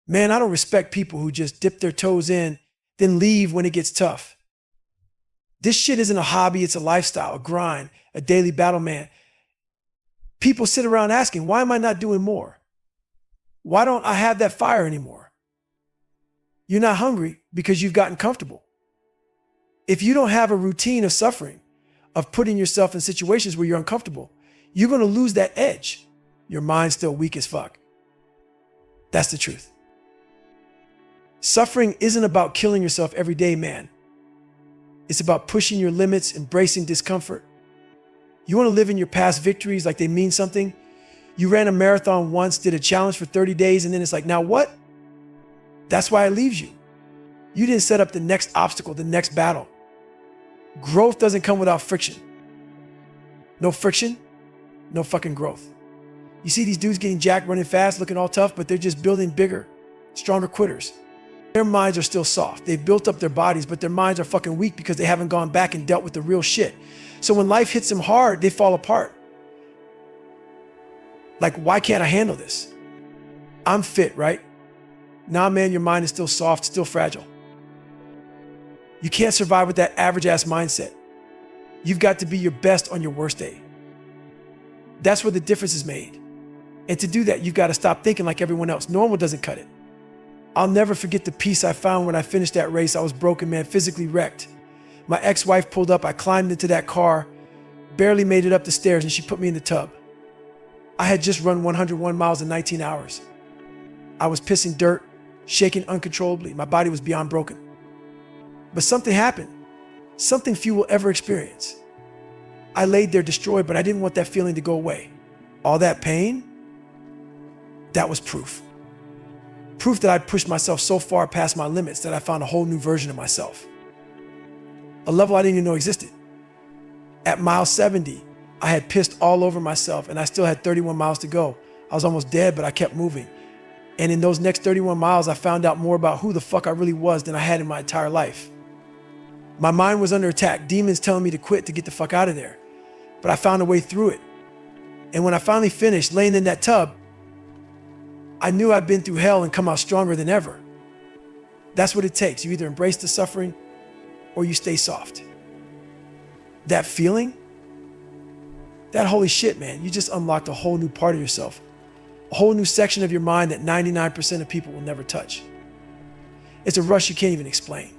Man, I don't respect people who just dip their toes in, then leave when it gets tough. This shit isn't a hobby, it's a lifestyle, a grind, a daily battle, man. People sit around asking, why am I not doing more? Why don't I have that fire anymore? You're not hungry because you've gotten comfortable. If you don't have a routine of suffering, of putting yourself in situations where you're uncomfortable, you're going to lose that edge. Your mind's still weak as fuck. That's the truth. Suffering isn't about killing yourself every day, man. It's about pushing your limits, embracing discomfort. You want to live in your past victories like they mean something? You ran a marathon once, did a challenge for 30 days, and then it's like, now what? That's why it leaves you. You didn't set up the next obstacle, the next battle. Growth doesn't come without friction. No friction, no fucking growth. You see these dudes getting jacked, running fast, looking all tough, but they're just building bigger, stronger quitters. Their minds are still soft. They've built up their bodies, but their minds are fucking weak because they haven't gone back and dealt with the real shit. So when life hits them hard, they fall apart. Like, why can't I handle this? I'm fit, right? Nah, man, your mind is still soft, still fragile. You can't survive with that average ass mindset. You've got to be your best on your worst day. That's where the difference is made. And to do that, you've got to stop thinking like everyone else. Normal doesn't cut it. I'll never forget the peace I found when I finished that race. I was broken, man, physically wrecked. My ex-wife pulled up. I climbed into that car, barely made it up the stairs, and she put me in the tub. I had just run 101 miles in 19 hours. I was pissing dirt, shaking uncontrollably. My body was beyond broken. But something happened, something few will ever experience. I laid there destroyed, but I didn't want that feeling to go away. All that pain, that was proof. Proof that I'd pushed myself so far past my limits that I found a whole new version of myself. A level I didn't even know existed. At mile 70, I had pissed all over myself and I still had 31 miles to go. I was almost dead, but I kept moving. And in those next 31 miles, I found out more about who the fuck I really was than I had in my entire life. My mind was under attack, demons telling me to quit, to get the fuck out of there. But I found a way through it. And when I finally finished laying in that tub, I knew I'd been through hell and come out stronger than ever. That's what it takes. You either embrace the suffering or you stay soft. That feeling, that holy shit, man, you just unlocked a whole new part of yourself, a whole new section of your mind that 99% of people will never touch. It's a rush you can't even explain.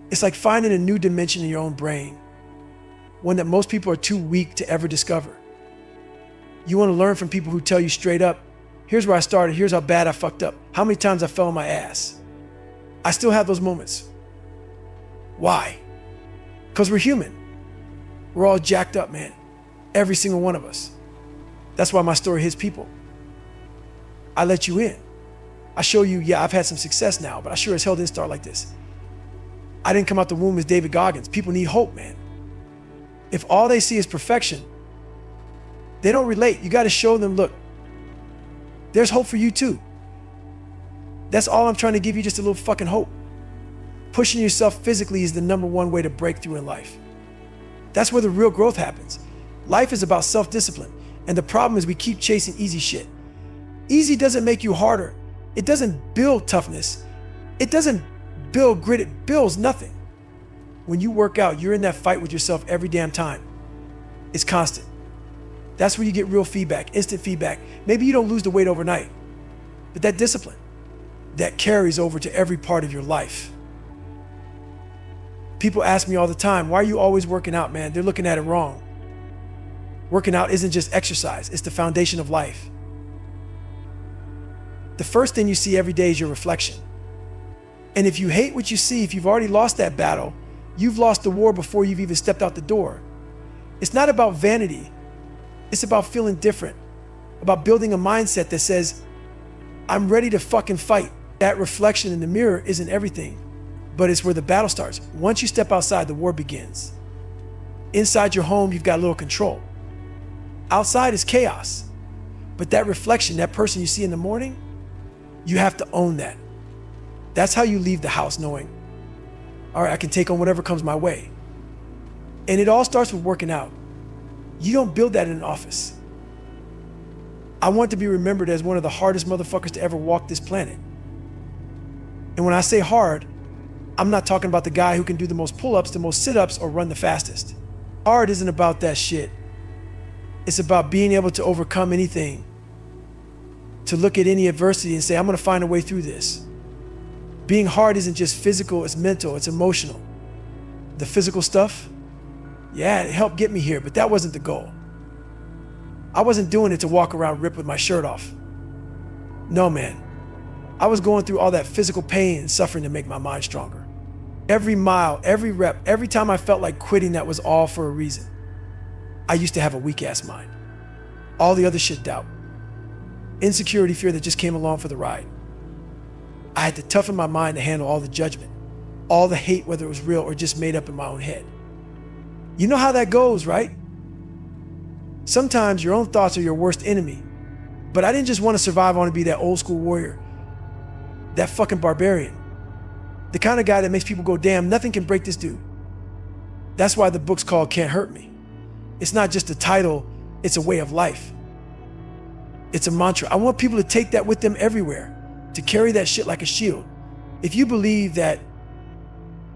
It's like finding a new dimension in your own brain, one that most people are too weak to ever discover. You want to learn from people who tell you straight up, here's where I started, here's how bad I fucked up, how many times I fell on my ass. I still have those moments. Why? Because we're human. We're all jacked up, man. Every single one of us. That's why my story hits people. I let you in. I show you, yeah, I've had some success now, but I sure as hell didn't start like this. I didn't come out the womb as David Goggins. People need hope, man. If all they see is perfection, they don't relate. You got to show them, look, there's hope for you too. That's all I'm trying to give you, just a little fucking hope. Pushing yourself physically is the #1 way to break through in life. That's where the real growth happens. Life is about self-discipline. And the problem is we keep chasing easy shit. Easy doesn't make you harder. It doesn't build toughness. It doesn't build grit. It builds nothing. When you work out, you're in that fight with yourself every damn time. It's constant. That's where you get real feedback, instant feedback. Maybe you don't lose the weight overnight, but that discipline, that carries over to every part of your life. People ask me all the time, why are you always working out, man? They're looking at it wrong. Working out isn't just exercise, it's the foundation of life. The first thing you see every day is your reflection. And if you hate what you see, if you've already lost that battle, you've lost the war before you've even stepped out the door. It's not about vanity. It's about feeling different, about building a mindset that says, I'm ready to fucking fight. That reflection in the mirror isn't everything, but it's where the battle starts. Once you step outside, the war begins. Inside your home, you've got a little control. Outside is chaos. But that reflection, that person you see in the morning, you have to own that. That's how you leave the house knowing, all right, I can take on whatever comes my way. And it all starts with working out. You don't build that in an office. I want to be remembered as one of the hardest motherfuckers to ever walk this planet. And when I say hard, I'm not talking about the guy who can do the most pull-ups, the most sit-ups, or run the fastest. Hard isn't about that shit. It's about being able to overcome anything, to look at any adversity and say, I'm gonna find a way through this. Being hard isn't just physical, it's mental, it's emotional. The physical stuff, yeah, it helped get me here, but that wasn't the goal. I wasn't doing it to walk around ripped with my shirt off. No, man. I was going through all that physical pain and suffering to make my mind stronger. Every mile, every rep, every time I felt like quitting that was all for a reason. I used to have a weak-ass mind. All the other shit, doubt. Insecurity, fear that just came along for the ride. I had to toughen my mind to handle all the judgment, all the hate, whether it was real or just made up in my own head. You know how that goes, right? Sometimes your own thoughts are your worst enemy. But I didn't just want to survive, I want to be that old school warrior, that fucking barbarian, the kind of guy that makes people go, damn, nothing can break this dude. That's why the book's called Can't Hurt Me. It's not just a title, it's a way of life. It's a mantra. I want people to take that with them everywhere, to carry that shit like a shield. If you believe that,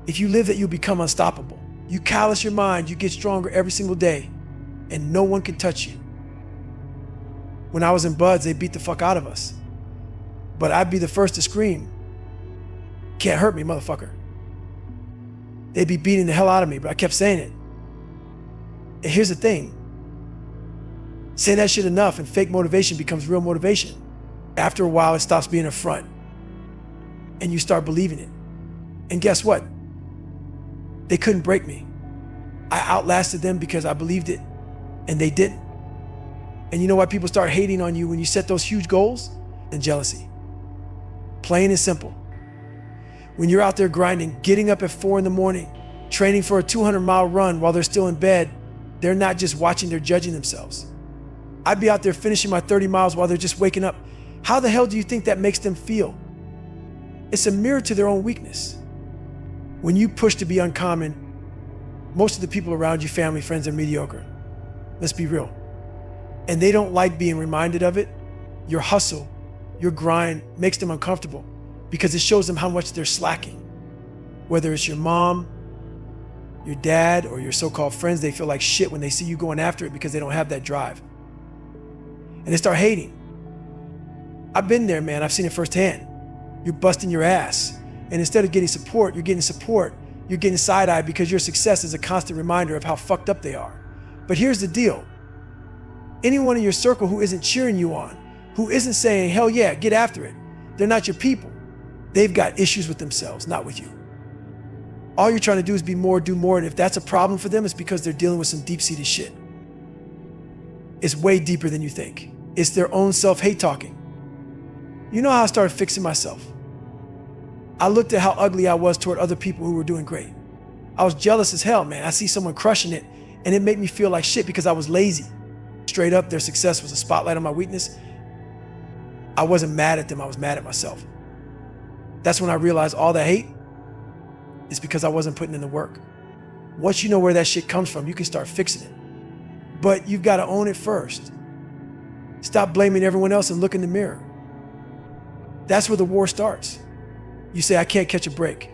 if you live that, you'll become unstoppable. You callous your mind, you get stronger every single day, and no one can touch you. When I was in Buds, they beat the fuck out of us. But I'd be the first to scream, can't hurt me, motherfucker. They'd be beating the hell out of me, but I kept saying it. And here's the thing. Say that shit enough and fake motivation becomes real motivation. After a while, it stops being a front. And you start believing it. And guess what? They couldn't break me. I outlasted them because I believed it, and they didn't. And you know why people start hating on you when you set those huge goals? And jealousy. Plain and simple. When you're out there grinding, getting up at 4 a.m, training for a 200-mile run while they're still in bed, they're not just watching, they're judging themselves. I'd be out there finishing my 30 miles while they're just waking up. How the hell do you think that makes them feel? It's a mirror to their own weakness. When you push to be uncommon, most of the people around you, family, friends, are mediocre. Let's be real. And they don't like being reminded of it. Your hustle, your grind makes them uncomfortable because it shows them how much they're slacking. Whether it's your mom, your dad, or your so-called friends, they feel like shit when they see you going after it because they don't have that drive. And they start hating. I've been there, man. I've seen it firsthand. You're busting your ass. And instead of getting support, you're getting side-eyed because your success is a constant reminder of how fucked up they are. But here's the deal. Anyone in your circle who isn't cheering you on, who isn't saying, hell yeah, get after it, they're not your people. They've got issues with themselves, not with you. All you're trying to do is be more, do more. And if that's a problem for them, it's because they're dealing with some deep-seated shit. It's way deeper than you think. It's their own self-hate talking. You know how I started fixing myself? I looked at how ugly I was toward other people who were doing great. I was jealous as hell, man. I see someone crushing it, and it made me feel like shit because I was lazy. Straight up, their success was a spotlight on my weakness. I wasn't mad at them, I was mad at myself. That's when I realized all that hate is because I wasn't putting in the work. Once you know where that shit comes from, you can start fixing it. But you've got to own it first. Stop blaming everyone else and look in the mirror. That's where the war starts. You say, I can't catch a break.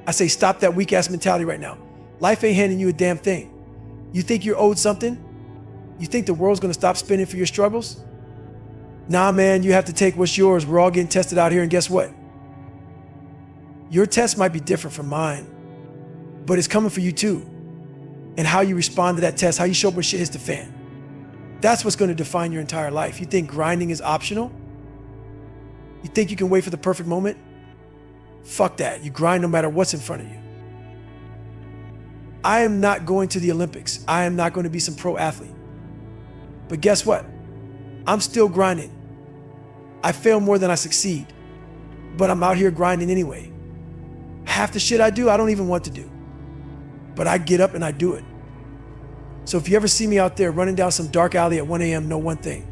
I say, stop that weak ass mentality right now. Life ain't handing you a damn thing. You think you're owed something? You think the world's gonna stop spinning for your struggles? Nah, man, you have to take what's yours. We're all getting tested out here, and guess what? Your test might be different from mine, but it's coming for you too. And how you respond to that test, how you show up when shit hits the fan. That's what's gonna define your entire life. You think grinding is optional? You think you can wait for the perfect moment? Fuck that. You grind no matter what's in front of you. I am not going to the Olympics. I am not going to be some pro athlete. But guess what? I'm still grinding. I fail more than I succeed, but I'm out here grinding anyway. Half the shit I do, I don't even want to do, but I get up and I do it. So if you ever see me out there running down some dark alley at 1 a.m., know one thing.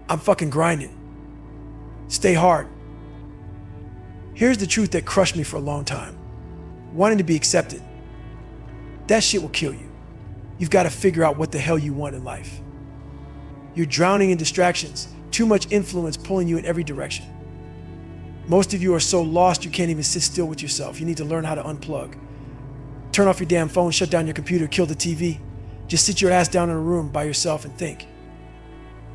I'm fucking grinding. Stay hard. Here's the truth that crushed me for a long time. Wanting to be accepted. That shit will kill you. You've got to figure out what the hell you want in life. You're drowning in distractions, too much influence pulling you in every direction. Most of you are so lost you can't even sit still with yourself. You need to learn how to unplug. Turn off your damn phone, shut down your computer, kill the TV. Just sit your ass down in a room by yourself and think.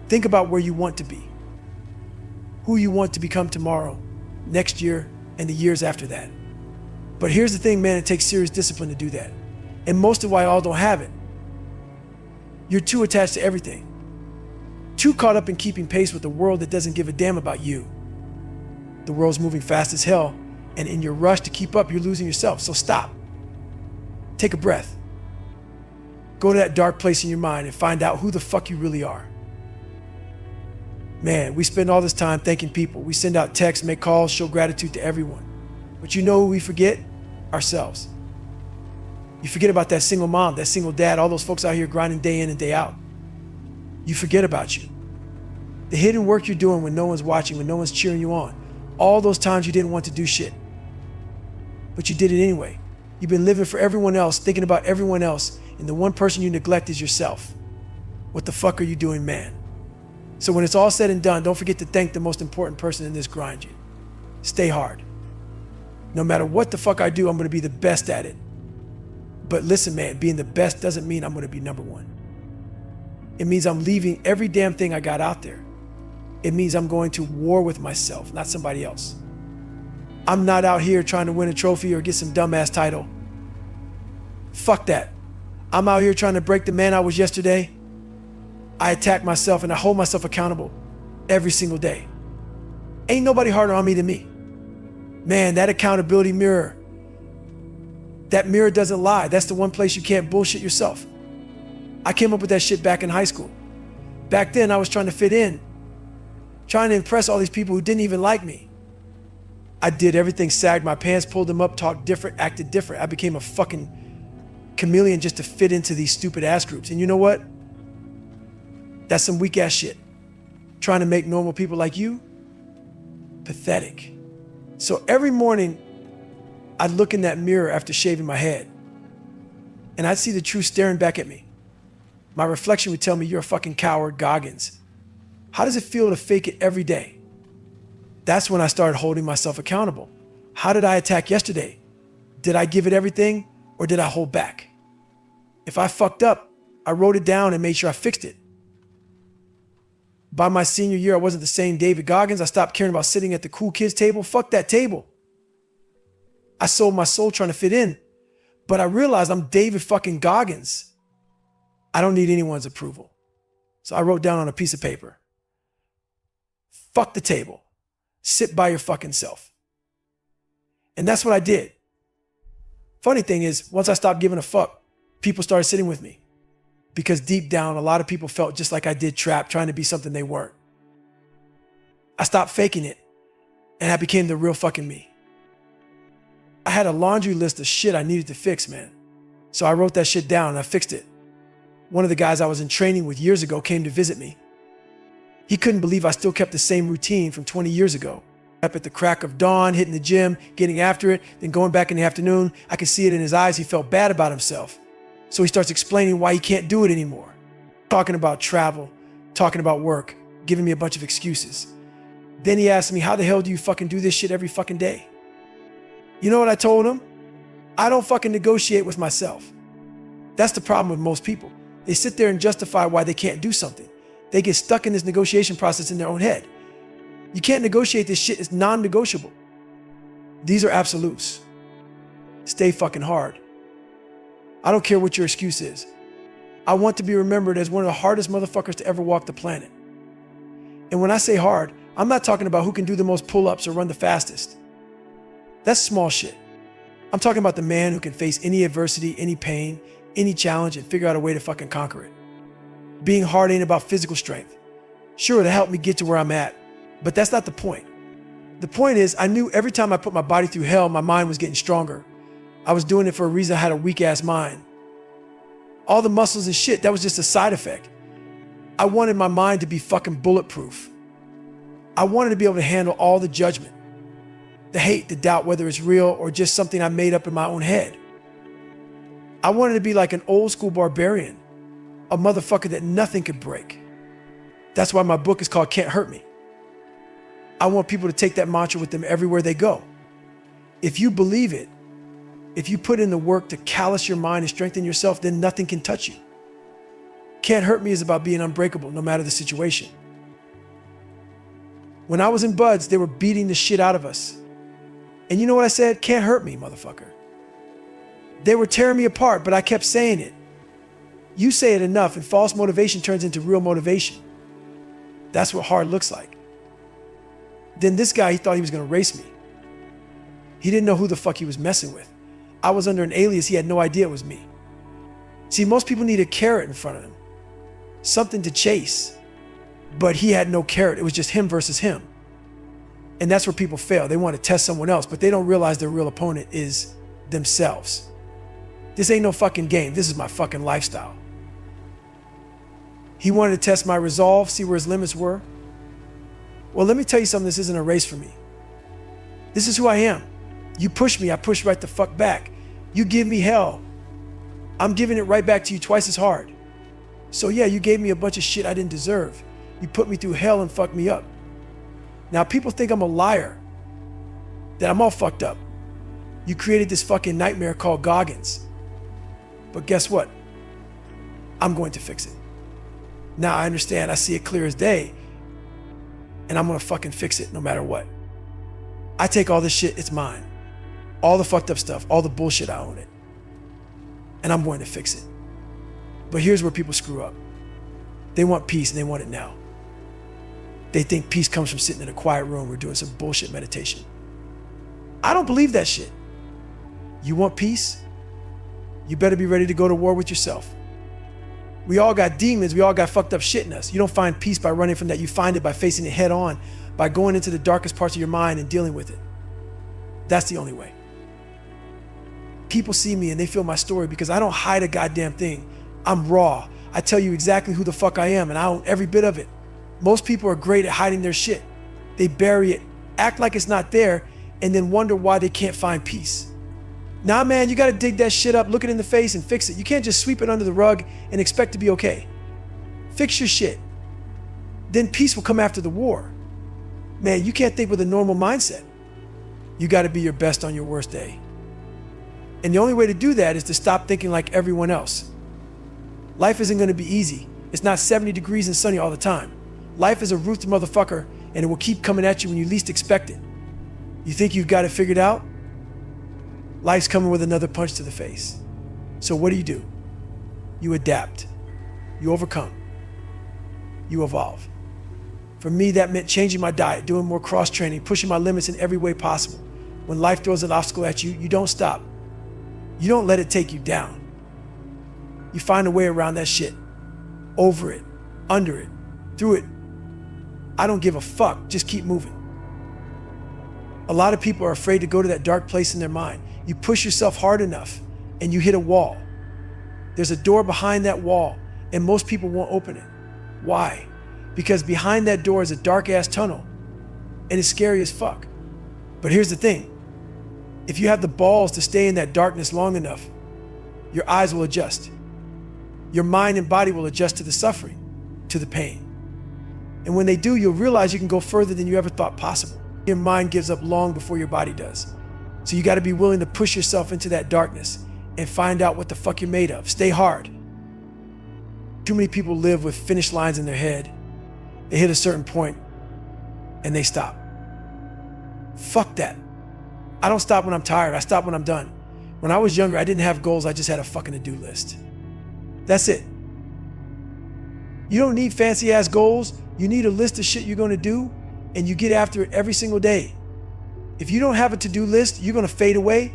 Think about where you want to be, who you want to become tomorrow, next year, and the years after that. But here's the thing, man, it takes serious discipline to do that. And most of why y'all don't have it. You're too attached to everything. Too caught up in keeping pace with a world that doesn't give a damn about you. The world's moving fast as hell, and in your rush to keep up, you're losing yourself. So stop. Take a breath. Go to that dark place in your mind and find out who the fuck you really are. Man, we spend all this time thanking people. We send out texts, make calls, show gratitude to everyone. But you know who we forget? Ourselves. You forget about that single mom, that single dad, all those folks out here grinding day in and day out. You forget about you. The hidden work you're doing when no one's watching, when no one's cheering you on. All those times you didn't want to do shit. But you did it anyway. You've been living for everyone else, thinking about everyone else, and the one person you neglect is yourself. What the fuck are you doing, man? So when it's all said and done, don't forget to thank the most important person in this grind. Stay hard. No matter what the fuck I do, I'm gonna be the best at it. But listen, man, being the best doesn't mean I'm gonna be number one. It means I'm leaving every damn thing I got out there. It means I'm going to war with myself, not somebody else. I'm not out here trying to win a trophy or get some dumbass title. Fuck that. I'm out here trying to break the man I was yesterday. I attack myself and I hold myself accountable every single day. Ain't nobody harder on me than me. Man, that accountability mirror, that mirror doesn't lie. That's the one place you can't bullshit yourself. I came up with that shit back in high school. Back then, I was trying to fit in, trying to impress all these people who didn't even like me. I did everything, sagged my pants, pulled them up, talked different, acted different. I became a fucking chameleon just to fit into these stupid ass groups. And you know what? That's some weak ass shit. Trying to make normal people like you pathetic. So every morning, I'd look in that mirror after shaving my head, and I'd see the truth staring back at me. My reflection would tell me, you're a fucking coward, Goggins. How does it feel to fake it every day? That's when I started holding myself accountable. How did I attack yesterday? Did I give it everything, or did I hold back? If I fucked up, I wrote it down and made sure I fixed it. By my senior year, I wasn't the same David Goggins. I stopped caring about sitting at the cool kids table. Fuck that table. I sold my soul trying to fit in, but I realized I'm David fucking Goggins. I don't need anyone's approval. So I wrote down on a piece of paper, fuck the table. Sit by your fucking self. And that's what I did. Funny thing is, once I stopped giving a fuck, people started sitting with me. Because deep down, a lot of people felt just like I did, trapped, trying to be something they weren't. I stopped faking it, and I became the real fucking me. I had a laundry list of shit I needed to fix, man. So I wrote that shit down and I fixed it. One of the guys I was in training with years ago came to visit me. He couldn't believe I still kept the same routine from 20 years ago. Up at the crack of dawn, hitting the gym, getting after it, then going back in the afternoon. I could see it in his eyes. He felt bad about himself. So he starts explaining why he can't do it anymore. Talking about travel, talking about work, giving me a bunch of excuses. Then he asked me, how the hell do you fucking do this shit every fucking day? You know what I told him? I don't fucking negotiate with myself. That's the problem with most people. They sit there and justify why they can't do something. They get stuck in this negotiation process in their own head. You can't negotiate this shit. It's non-negotiable. These are absolutes. Stay fucking hard. I don't care what your excuse is. I want to be remembered as one of the hardest motherfuckers to ever walk the planet. And when I say hard, I'm not talking about who can do the most pull-ups or run the fastest. That's small shit. I'm talking about the man who can face any adversity, any pain, any challenge, and figure out a way to fucking conquer it. Being hard ain't about physical strength. Sure, to help me get to where I'm at, but that's not the point. The point is, I knew every time I put my body through hell, my mind was getting stronger. I was doing it for a reason. I had a weak ass mind. All the muscles and shit, that was just a side effect. I wanted my mind to be fucking bulletproof. I wanted to be able to handle all the judgment, the hate, the doubt, whether it's real or just something I made up in my own head. I wanted to be like an old school barbarian, a motherfucker that nothing could break. That's why my book is called Can't Hurt Me. I want people to take that mantra with them everywhere they go. If you believe it, if you put in the work to callous your mind and strengthen yourself, then nothing can touch you. Can't Hurt Me is about being unbreakable no matter the situation. When I was in Buds, they were beating the shit out of us. And you know what I said? Can't hurt me, motherfucker. They were tearing me apart, but I kept saying it. You say it enough and false motivation turns into real motivation. That's what hard looks like. Then this guy, he thought he was gonna race me. He didn't know who the fuck he was messing with. I was under an alias, he had no idea it was me. See, most people need a carrot in front of them, something to chase. But he had no carrot, it was just him versus him. And that's where people fail. They want to test someone else, but they don't realize their real opponent is themselves. This ain't no fucking game, this is my fucking lifestyle. He wanted to test my resolve, see where his limits were. Well, let me tell you something, this isn't a race for me. This is who I am. You push me, I push right the fuck back. You give me hell, I'm giving it right back to you twice as hard. So yeah, you gave me a bunch of shit I didn't deserve. You put me through hell and fucked me up. Now people think I'm a liar, that I'm all fucked up. You created this fucking nightmare called Goggins. But guess what? I'm going to fix it. Now I understand, I see it clear as day, and I'm gonna fucking fix it no matter what. I take all this shit, it's mine. All the fucked up stuff, all the bullshit, I own it. And I'm going to fix it. But here's where people screw up. They want peace and they want it now. They think peace comes from sitting in a quiet room or doing some bullshit meditation. I don't believe that shit. You want peace? You better be ready to go to war with yourself. We all got demons, we all got fucked up shit in us. You don't find peace by running from that, you find it by facing it head on, by going into the darkest parts of your mind and dealing with it. That's the only way. People see me and they feel my story because I don't hide a goddamn thing. I'm raw. I tell you exactly who the fuck I am and I own every bit of it. Most people are great at hiding their shit. They bury it, act like it's not there, and then wonder why they can't find peace. Nah, man, you gotta dig that shit up, look it in the face and fix it. You can't just sweep it under the rug and expect to be okay. Fix your shit. Then peace will come after the war. Man, you can't think with a normal mindset. You gotta be your best on your worst day. And the only way to do that is to stop thinking like everyone else. Life isn't gonna be easy. It's not 70 degrees and sunny all the time. Life is a ruthless motherfucker and it will keep coming at you when you least expect it. You think you've got it figured out? Life's coming with another punch to the face. So what do? You adapt. You overcome. You evolve. For me, that meant changing my diet, doing more cross-training, pushing my limits in every way possible. When life throws an obstacle at you, you don't stop. You don't let it take you down. You find a way around that shit. Over it, under it, through it. I don't give a fuck, just keep moving. A lot of people are afraid to go to that dark place in their mind. You push yourself hard enough and you hit a wall. There's a door behind that wall and most people won't open it. Why? Because behind that door is a dark ass tunnel and it's scary as fuck. But here's the thing. If you have the balls to stay in that darkness long enough, your eyes will adjust. Your mind and body will adjust to the suffering, to the pain. And when they do, you'll realize you can go further than you ever thought possible. Your mind gives up long before your body does. So you gotta be willing to push yourself into that darkness and find out what the fuck you're made of. Stay hard. Too many people live with finish lines in their head. They hit a certain point and they stop. Fuck that. I don't stop when I'm tired, I stop when I'm done. When I was younger, I didn't have goals, I just had a fucking to-do list. That's it. You don't need fancy ass goals, you need a list of shit you're gonna do and you get after it every single day. If you don't have a to-do list, you're gonna fade away.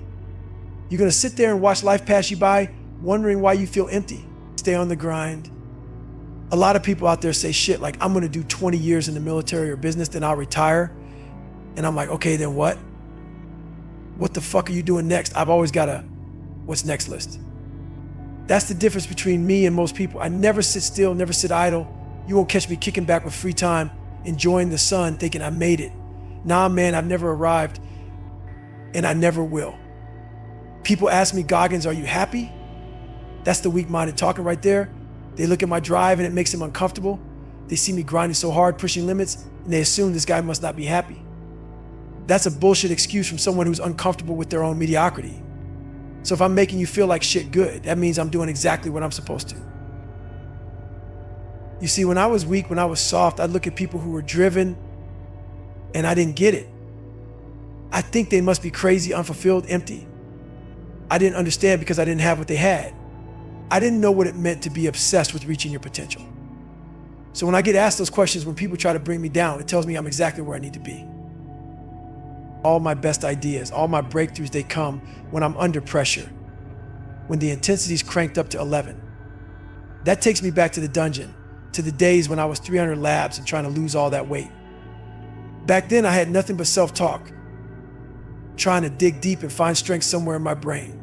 You're gonna sit there and watch life pass you by, wondering why you feel empty. Stay on the grind. A lot of people out there say shit like, I'm gonna do 20 years in the military or business, then I'll retire. And I'm like, okay, then what? What the fuck are you doing next? I've always got a what's next list. That's the difference between me and most people. I never sit still, never sit idle. You won't catch me kicking back with free time, enjoying the sun, thinking I made it. Nah, man, I've never arrived, and I never will. People ask me, Goggins, are you happy? That's the weak-minded talking right there. They look at my drive and it makes them uncomfortable. They see me grinding so hard, pushing limits, and and they assume this guy must not be happy. That's a bullshit excuse from someone who's uncomfortable with their own mediocrity. So if I'm making you feel like shit good, that means I'm doing exactly what I'm supposed to. You see, when I was weak, when I was soft, I'd look at people who were driven and I didn't get it. I think they must be crazy, unfulfilled, empty. I didn't understand because I didn't have what they had. I didn't know what it meant to be obsessed with reaching your potential. So when I get asked those questions, when people try to bring me down, it tells me I'm exactly where I need to be. All my best ideas, all my breakthroughs, they come when I'm under pressure, when the intensity's cranked up to 11. That takes me back to the dungeon, to the days when I was 300 labs and trying to lose all that weight. Back then, I had nothing but self-talk, trying to dig deep and find strength somewhere in my brain.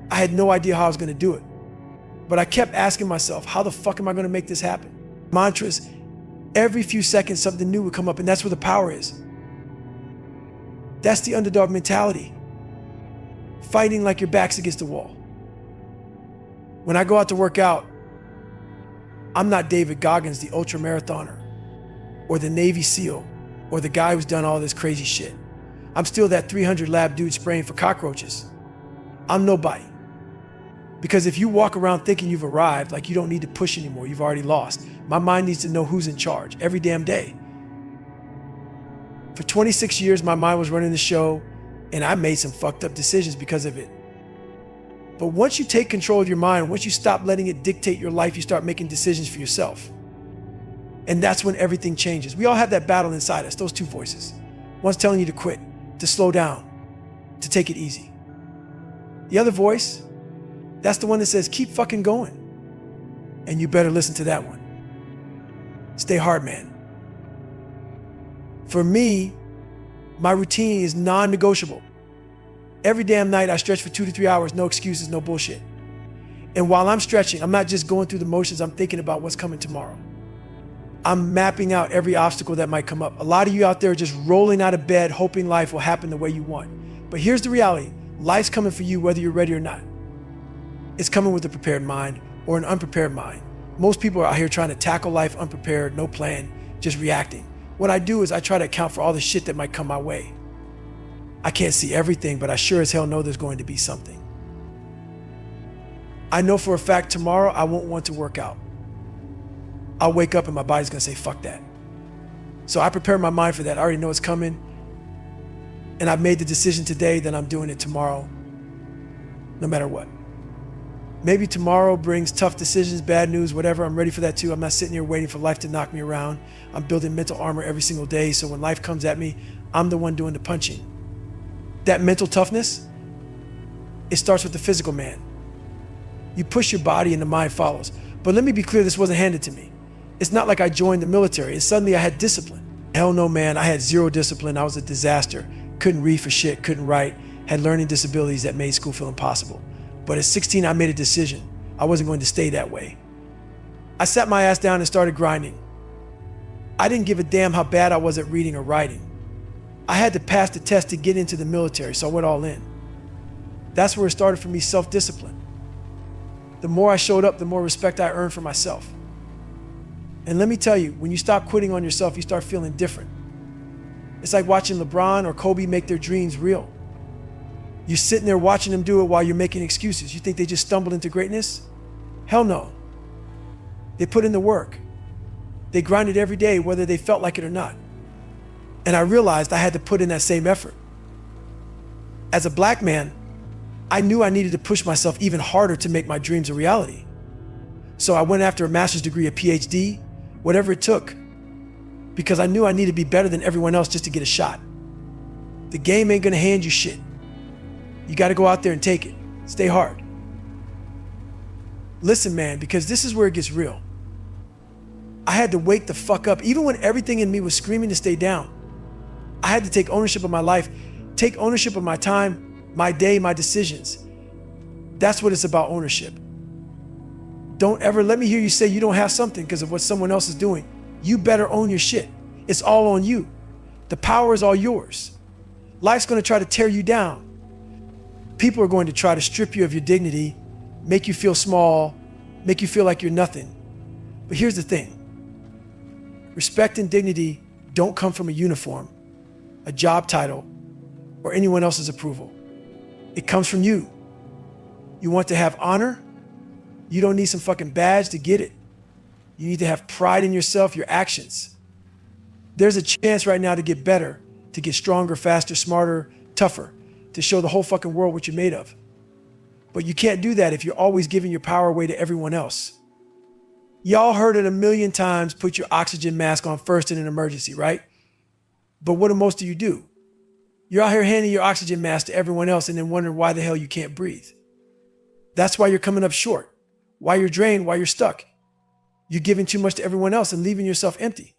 I had no idea how I was going to do it, but I kept asking myself, how the fuck am I going to make this happen? Mantras, every few seconds something new would come up, and that's where the power is. That's the underdog mentality. Fighting like your back's against the wall. When I go out to work out, I'm not David Goggins, the ultra marathoner, or the Navy SEAL, or the guy who's done all this crazy shit. I'm still that 300 lab dude spraying for cockroaches. I'm nobody. Because if you walk around thinking you've arrived, like you don't need to push anymore, you've already lost. My mind needs to know who's in charge every damn day. For 26 years, my mind was running the show, and I made some fucked up decisions because of it. But once you take control of your mind, once you stop letting it dictate your life, you start making decisions for yourself. And that's when everything changes. We all have that battle inside us, those two voices. One's telling you to quit, to slow down, to take it easy. The other voice, that's the one that says, keep fucking going. And you better listen to that one. Stay hard, man. For me, my routine is non-negotiable. Every damn night I stretch for 2 to 3 hours, no excuses, no bullshit. And while I'm stretching, I'm not just going through the motions, I'm thinking about what's coming tomorrow. I'm mapping out every obstacle that might come up. A lot of you out there are just rolling out of bed, hoping life will happen the way you want. But here's the reality. Life's coming for you whether you're ready or not. It's coming with a prepared mind or an unprepared mind. Most people are out here trying to tackle life unprepared, no plan, just reacting. What I do is I try to account for all the shit that might come my way. I can't see everything, but I sure as hell know there's going to be something. I know for a fact tomorrow I won't want to work out. I'll wake up and my body's gonna say, fuck that. So I prepare my mind for that. I already know it's coming. And I've made the decision today that I'm doing it tomorrow, no matter what. Maybe tomorrow brings tough decisions, bad news, whatever. I'm ready for that too. I'm not sitting here waiting for life to knock me around. I'm building mental armor every single day. So when life comes at me, I'm the one doing the punching. That mental toughness, it starts with the physical man. You push your body and the mind follows. But let me be clear, this wasn't handed to me. It's not like I joined the military and suddenly I had discipline. Hell no, man, I had zero discipline. I was a disaster. Couldn't read for shit, couldn't write, had learning disabilities that made school feel impossible. But at 16, I made a decision. I wasn't going to stay that way. I sat my ass down and started grinding. I didn't give a damn how bad I was at reading or writing. I had to pass the test to get into the military, so I went all in. That's where it started for me, self-discipline. The more I showed up, the more respect I earned for myself. And let me tell you, when you stop quitting on yourself, you start feeling different. It's like watching LeBron or Kobe make their dreams real. You're sitting there watching them do it while you're making excuses. You think they just stumbled into greatness? Hell no. They put in the work. They grinded every day, whether they felt like it or not. And I realized I had to put in that same effort. As a black man, I knew I needed to push myself even harder to make my dreams a reality. So I went after a master's degree, a PhD, whatever it took, because I knew I needed to be better than everyone else just to get a shot. The game ain't gonna hand you shit. You gotta go out there and take it. Stay hard. Listen, man, because this is where it gets real. I had to wake the fuck up. Even when everything in me was screaming to stay down, I had to take ownership of my life, take ownership of my time, my day, my decisions. That's what it's about, ownership. Don't ever let me hear you say you don't have something because of what someone else is doing. You better own your shit. It's all on you. The power is all yours. Life's gonna try to tear you down. People are going to try to strip you of your dignity, make you feel small, make you feel like you're nothing. But here's the thing. Respect and dignity don't come from a uniform, a job title, or anyone else's approval. It comes from you. You want to have honor? You don't need some fucking badge to get it. You need to have pride in yourself, your actions. There's a chance right now to get better, to get stronger, faster, smarter, tougher, to show the whole fucking world what you're made of. But you can't do that if you're always giving your power away to everyone else. Y'all heard it a million times, put your oxygen mask on first in an emergency, right? But what do most of you do? You're out here handing your oxygen mask to everyone else and then wondering why the hell you can't breathe. That's why you're coming up short, why you're drained, why you're stuck. You're giving too much to everyone else and leaving yourself empty.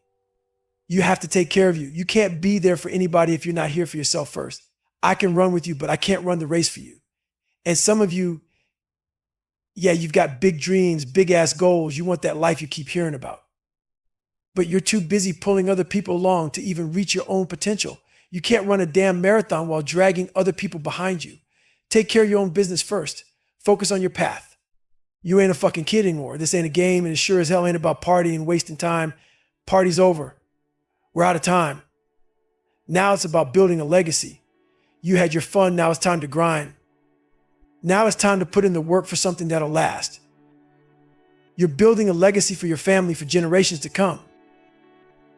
You have to take care of you. You can't be there for anybody if you're not here for yourself first. I can run with you, but I can't run the race for you. And some of you, yeah, you've got big dreams, big ass goals. You want that life you keep hearing about. But you're too busy pulling other people along to even reach your own potential. You can't run a damn marathon while dragging other people behind you. Take care of your own business first. Focus on your path. You ain't a fucking kid anymore. This ain't a game, and it sure as hell ain't about partying, wasting time. Party's over. We're out of time. Now it's about building a legacy. You had your fun, now it's time to grind. Now it's time to put in the work for something that'll last. You're building a legacy for your family for generations to come.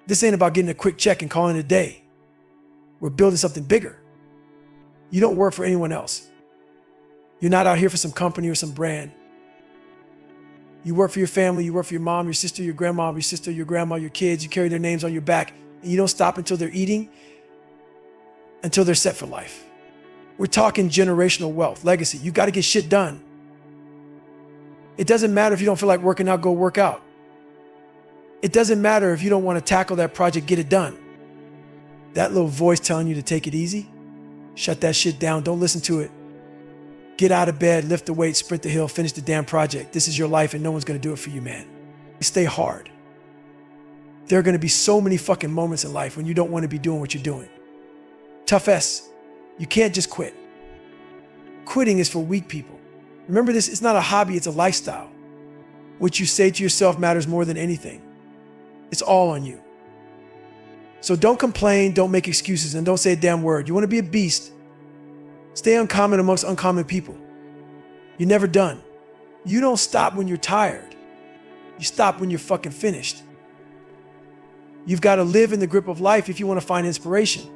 This ain't about getting a quick check and calling it a day. We're building something bigger. You don't work for anyone else. You're not out here for some company or some brand. You work for your family, you work for your mom, your sister, your grandma, your sister, your grandma, your kids. You carry their names on your back, and you don't stop until they're eating, until they're set for life. We're talking generational wealth, legacy. You got to get shit done. It doesn't matter if you don't feel like working out, go work out. It doesn't matter if you don't want to tackle that project, get it done. That little voice telling you to take it easy, shut that shit down. Don't listen to it. Get out of bed, lift the weight, sprint the hill, finish the damn project. This is your life and no one's going to do it for you, man. Stay hard. There are going to be so many fucking moments in life when you don't want to be doing what you're doing. Tough S. You can't just quit. Quitting is for weak people. Remember this, it's not a hobby, it's a lifestyle. What you say to yourself matters more than anything. It's all on you. So don't complain, don't make excuses, and don't say a damn word. You want to be a beast? Stay uncommon amongst uncommon people. You're never done. You don't stop when you're tired. You stop when you're fucking finished. You've got to live in the grip of life if you want to find inspiration.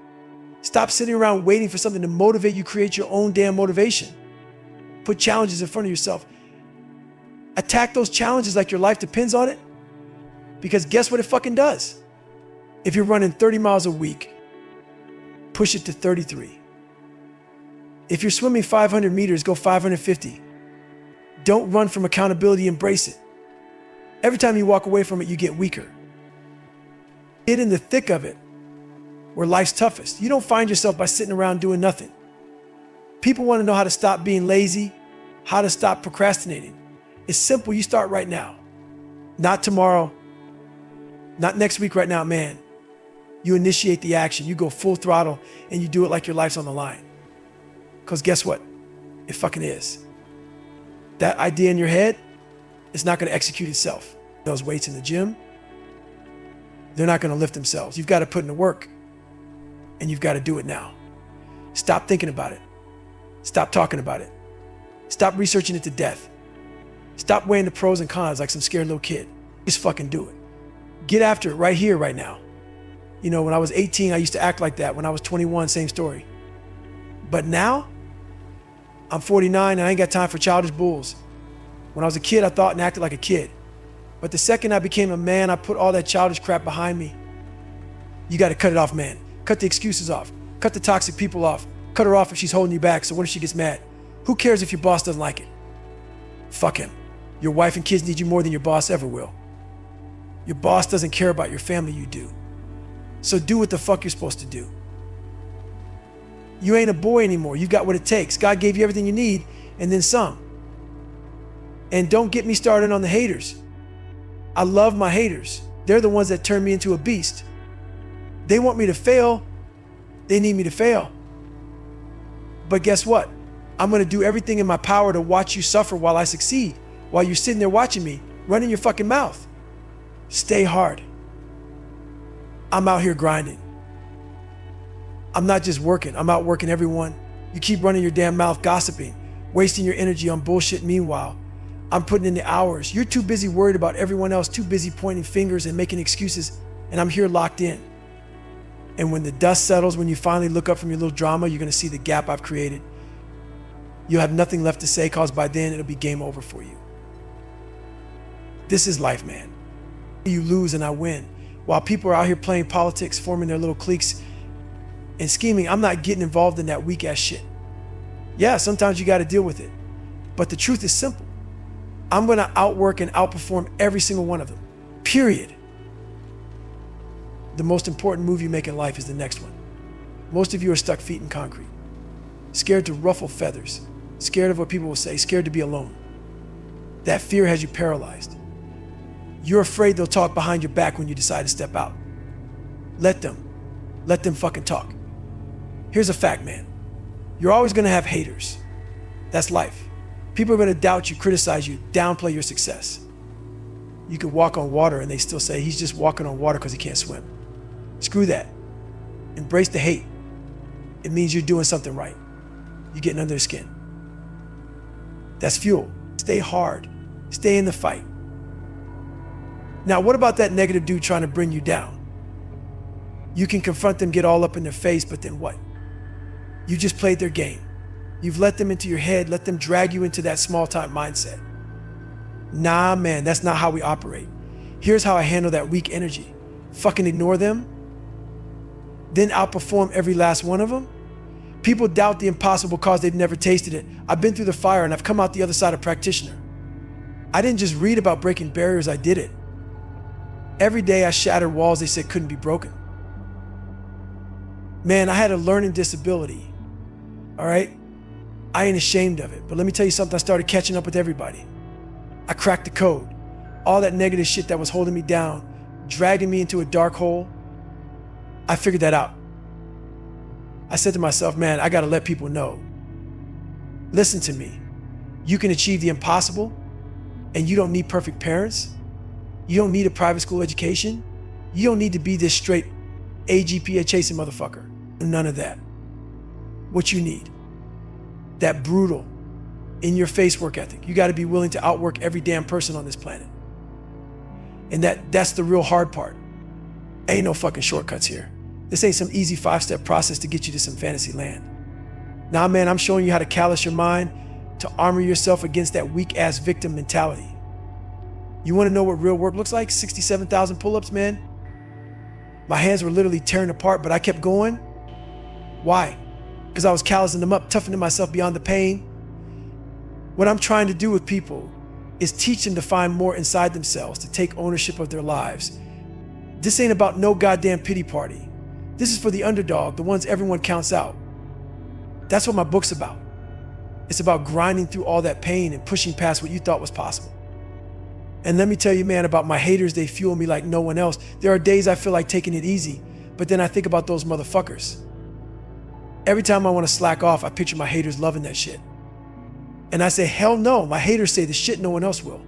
Stop sitting around waiting for something to motivate you. Create your own damn motivation. Put challenges in front of yourself. Attack those challenges like your life depends on it. Because guess what it fucking does? If you're running 30 miles a week, push it to 33. If you're swimming 500 meters, go 550. Don't run from accountability, embrace it. Every time you walk away from it, you get weaker. Get in the thick of it, where life's toughest. You don't find yourself by sitting around doing nothing. People want to know how to stop being lazy, how to stop procrastinating. It's simple, you start right now. Not tomorrow, not next week, right now, man. You initiate the action, you go full throttle, and you do it like your life's on the line. Because guess what? It fucking is. That idea in your head, it's not going to execute itself. Those weights in the gym, they're not going to lift themselves. You've got to put in the work, and you've got to do it now. Stop thinking about it. Stop talking about it. Stop researching it to death. Stop weighing the pros and cons like some scared little kid. Just fucking do it. Get after it right here, right now. You know, when I was 18, I used to act like that. When I was 21, same story. But now, I'm 49 and I ain't got time for childish bulls. When I was a kid, I thought and acted like a kid. But the second I became a man, I put all that childish crap behind me. You got to cut it off, man. Cut the excuses off. Cut the toxic people off. Cut her off if she's holding you back, so what if she gets mad? Who cares if your boss doesn't like it? Fuck him. Your wife and kids need you more than your boss ever will. Your boss doesn't care about your family, you do. So do what the fuck you're supposed to do. You ain't a boy anymore. You've got what it takes. God gave you everything you need and then some. And don't get me started on the haters. I love my haters. They're the ones that turn me into a beast. They want me to fail. They need me to fail. But guess what? I'm going to do everything in my power to watch you suffer while I succeed, while you're sitting there watching me, running your fucking mouth. Stay hard. I'm out here grinding. I'm not just working, I'm out working everyone. You keep running your damn mouth gossiping, wasting your energy on bullshit. Meanwhile, I'm putting in the hours. You're too busy worried about everyone else, too busy pointing fingers and making excuses, and I'm here locked in. And when the dust settles, when you finally look up from your little drama, you're gonna see the gap I've created. You'll have nothing left to say, because by then it'll be game over for you. This is life, man. You lose and I win. While people are out here playing politics, forming their little cliques and scheming, I'm not getting involved in that weak ass shit. Yeah, sometimes you gotta deal with it. But the truth is simple. I'm gonna outwork and outperform every single one of them, period. The most important move you make in life is the next one. Most of you are stuck feet in concrete, scared to ruffle feathers, scared of what people will say, scared to be alone. That fear has you paralyzed. You're afraid they'll talk behind your back when you decide to step out. Let them fucking talk. Here's a fact, man. You're always gonna have haters. That's life. People are gonna doubt you, criticize you, downplay your success. You could walk on water and they still say he's just walking on water because he can't swim. Screw that. Embrace the hate. It means you're doing something right. You're getting under their skin. That's fuel. Stay hard. Stay in the fight. Now, what about that negative dude trying to bring you down? You can confront them, get all up in their face, but then what? You just played their game. You've let them into your head, let them drag you into that small-time mindset. Nah, man, that's not how we operate. Here's how I handle that weak energy. Fucking ignore them, then outperform every last one of them. People doubt the impossible because they've never tasted it. I've been through the fire and I've come out the other side a practitioner. I didn't just read about breaking barriers, I did it. Every day I shattered walls they said couldn't be broken. Man, I had a learning disability, all right? I ain't ashamed of it, but let me tell you something, I started catching up with everybody. I cracked the code. All that negative shit that was holding me down, dragging me into a dark hole, I figured that out. I said to myself, man, I gotta let people know. Listen to me. You can achieve the impossible, and you don't need perfect parents. You don't need a private school education. You don't need to be this straight AGPA chasing motherfucker. None of that. What you need, that brutal, in your face work ethic. You gotta be willing to outwork every damn person on this planet. And that's the real hard part. Ain't no fucking shortcuts here. This ain't some easy 5-step process to get you to some fantasy land. Nah, man, I'm showing you how to callous your mind, to armor yourself against that weak ass victim mentality. You wanna know what real work looks like? 67,000 pull-ups, man. My hands were literally tearing apart, but I kept going. Why? Because I was callousing them up, toughening myself beyond the pain. What I'm trying to do with people is teach them to find more inside themselves, to take ownership of their lives. This ain't about no goddamn pity party. This is for the underdog, the ones everyone counts out. That's what my book's about. It's about grinding through all that pain and pushing past what you thought was possible. And let me tell you, man, about my haters, they fuel me like no one else. There are days I feel like taking it easy, but then I think about those motherfuckers. Every time I want to slack off, I picture my haters loving that shit. And I say, hell no, my haters say the shit no one else will.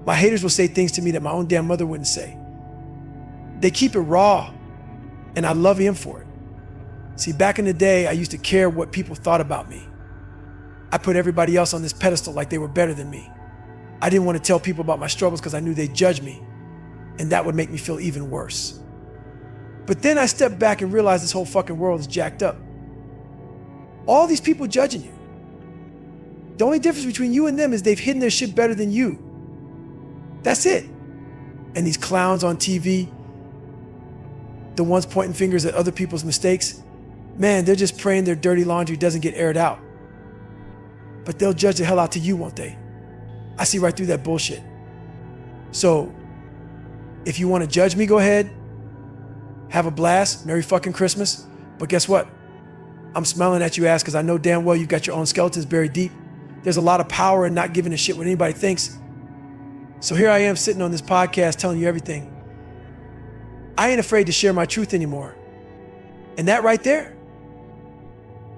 My haters will say things to me that my own damn mother wouldn't say. They keep it raw, and I love him for it. See, back in the day, I used to care what people thought about me. I put everybody else on this pedestal like they were better than me. I didn't want to tell people about my struggles because I knew they'd judge me, and that would make me feel even worse. But then I stepped back and realized this whole fucking world is jacked up. All these people judging you. The only difference between you and them is they've hidden their shit better than you. That's it. And these clowns on TV, the ones pointing fingers at other people's mistakes, man, they're just praying their dirty laundry doesn't get aired out. But they'll judge the hell out to you, won't they? I see right through that bullshit. So, if you want to judge me, go ahead. Have a blast. Merry fucking Christmas. But guess what? I'm smiling at you ass because I know damn well you've got your own skeletons buried deep. There's a lot of power in not giving a shit what anybody thinks. So here I am sitting on this podcast telling you everything. I ain't afraid to share my truth anymore. And that right there,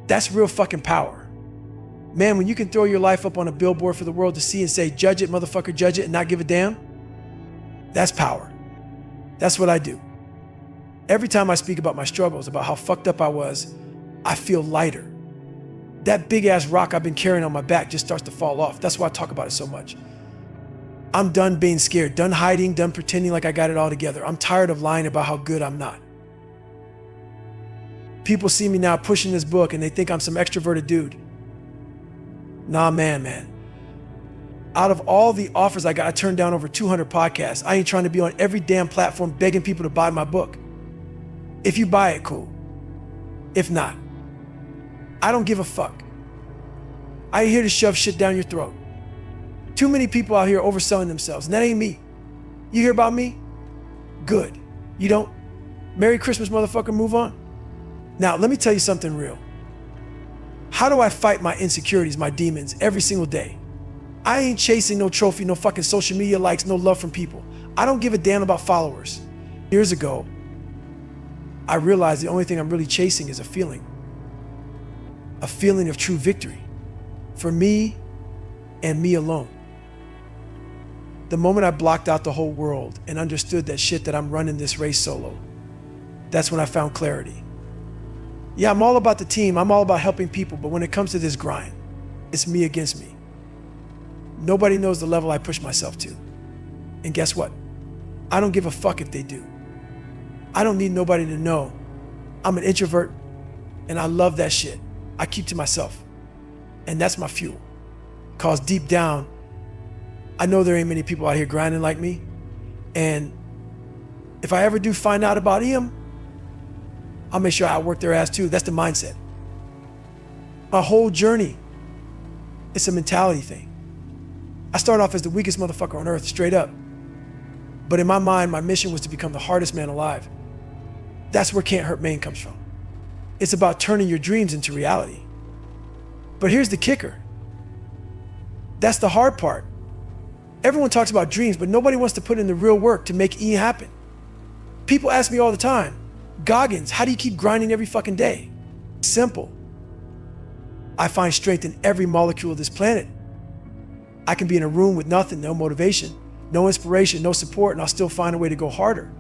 that's real fucking power. Man, when you can throw your life up on a billboard for the world to see and say, judge it, motherfucker, judge it, and not give a damn, that's power. That's what I do. Every time I speak about my struggles, about how fucked up I was, I feel lighter. That big ass rock I've been carrying on my back just starts to fall off. That's why I talk about it so much. I'm done being scared, done hiding, done pretending like I got it all together. I'm tired of lying about how good I'm not. People see me now pushing this book and they think I'm some extroverted dude. Nah, man. Out of all the offers I got, I turned down over 200 podcasts. I ain't trying to be on every damn platform begging people to buy my book. If you buy it, cool. If not, I don't give a fuck. I ain't here to shove shit down your throat. Too many people out here overselling themselves, and that ain't me. You hear about me? Good. You don't? Merry Christmas, motherfucker, move on. Now, let me tell you something real. How do I fight my insecurities, my demons, every single day? I ain't chasing no trophy, no fucking social media likes, no love from people. I don't give a damn about followers. Years ago, I realized the only thing I'm really chasing is a feeling of true victory for me and me alone. The moment I blocked out the whole world and understood that shit that I'm running this race solo, that's when I found clarity. Yeah, I'm all about the team. I'm all about helping people. But when it comes to this grind, it's me against me. Nobody knows the level I push myself to. And guess what? I don't give a fuck if they do. I don't need nobody to know. I'm an introvert and I love that shit. I keep to myself. And that's my fuel. Cause deep down, I know there ain't many people out here grinding like me. And if I ever do find out about him, I'll make sure I work their ass too. That's the mindset. My whole journey, it's a mentality thing. I started off as the weakest motherfucker on earth, straight up. But in my mind, my mission was to become the hardest man alive. That's where Can't Hurt Maine comes from. It's about turning your dreams into reality. But here's the kicker. That's the hard part. Everyone talks about dreams, but nobody wants to put in the real work to make E happen. People ask me all the time, Goggins, how do you keep grinding every fucking day? Simple. I find strength in every molecule of this planet. I can be in a room with nothing, no motivation, no inspiration, no support, and I'll still find a way to go harder.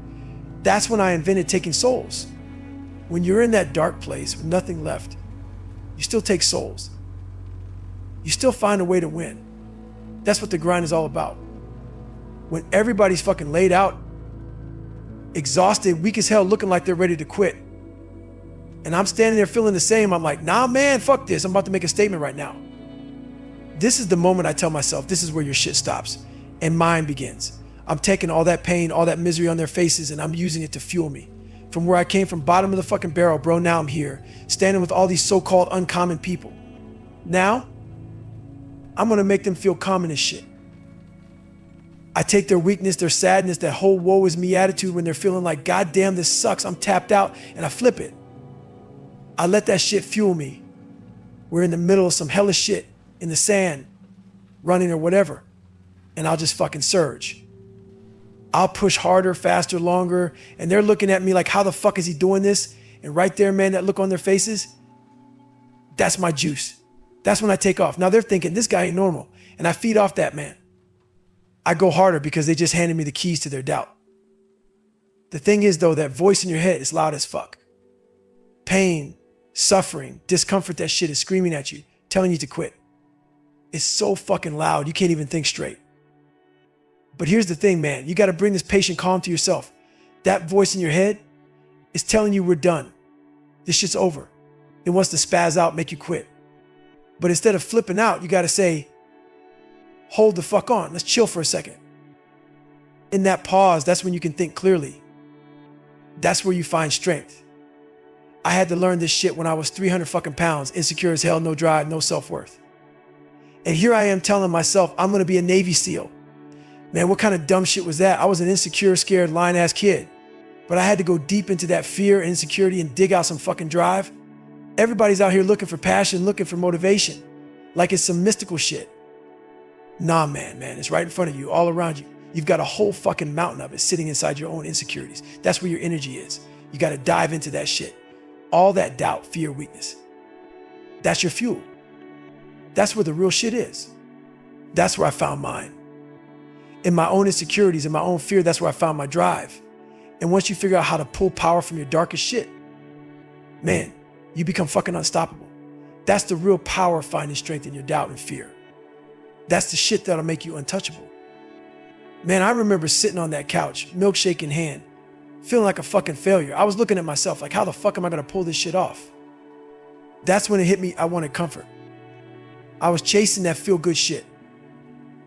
That's when I invented taking souls. When you're in that dark place with nothing left, you still take souls. You still find a way to win. That's what the grind is all about. When everybody's fucking laid out, exhausted, weak as hell, looking like they're ready to quit. And I'm standing there feeling the same. I'm like, nah, man, fuck this. I'm about to make a statement right now. This is the moment I tell myself, this is where your shit stops and mine begins. I'm taking all that pain, all that misery on their faces, and I'm using it to fuel me. From where I came from, bottom of the fucking barrel, bro, now I'm here, standing with all these so-called uncommon people. Now, I'm gonna make them feel common as shit. I take their weakness, their sadness, that whole woe is me attitude when they're feeling like, God damn, this sucks, I'm tapped out, and I flip it. I let that shit fuel me. We're in the middle of some hellish shit, in the sand, running or whatever, and I'll just fucking surge. I'll push harder, faster, longer, and they're looking at me like, how the fuck is he doing this? And right there, man, that look on their faces, that's my juice. That's when I take off. Now they're thinking, this guy ain't normal, and I feed off that, man. I go harder because they just handed me the keys to their doubt. The thing is, though, that voice in your head is loud as fuck. Pain, suffering, discomfort, that shit is screaming at you, telling you to quit. It's so fucking loud, you can't even think straight. But here's the thing, man. You got to bring this patient calm to yourself. That voice in your head is telling you we're done. This shit's over. It wants to spaz out, make you quit. But instead of flipping out, you got to say, hold the fuck on. Let's chill for a second. In that pause, that's when you can think clearly. That's where you find strength. I had to learn this shit when I was 300 fucking pounds, insecure as hell, no drive, no self-worth. And here I am telling myself, I'm going to be a Navy SEAL. Man, what kind of dumb shit was that? I was an insecure, scared, lying-ass kid. But I had to go deep into that fear and insecurity and dig out some fucking drive. Everybody's out here looking for passion, looking for motivation. Like it's some mystical shit. Nah, man, it's right in front of you, all around you. You've got a whole fucking mountain of it sitting inside your own insecurities. That's where your energy is. You got to dive into that shit. All that doubt, fear, weakness. That's your fuel. That's where the real shit is. That's where I found mine. In my own insecurities, in my own fear, that's where I found my drive. And once you figure out how to pull power from your darkest shit, man, you become fucking unstoppable. That's the real power of finding strength in your doubt and fear. That's the shit that'll make you untouchable. Man, I remember sitting on that couch, milkshake in hand, feeling like a fucking failure. I was looking at myself like, how the fuck am I gonna pull this shit off? That's when it hit me, I wanted comfort. I was chasing that feel-good shit.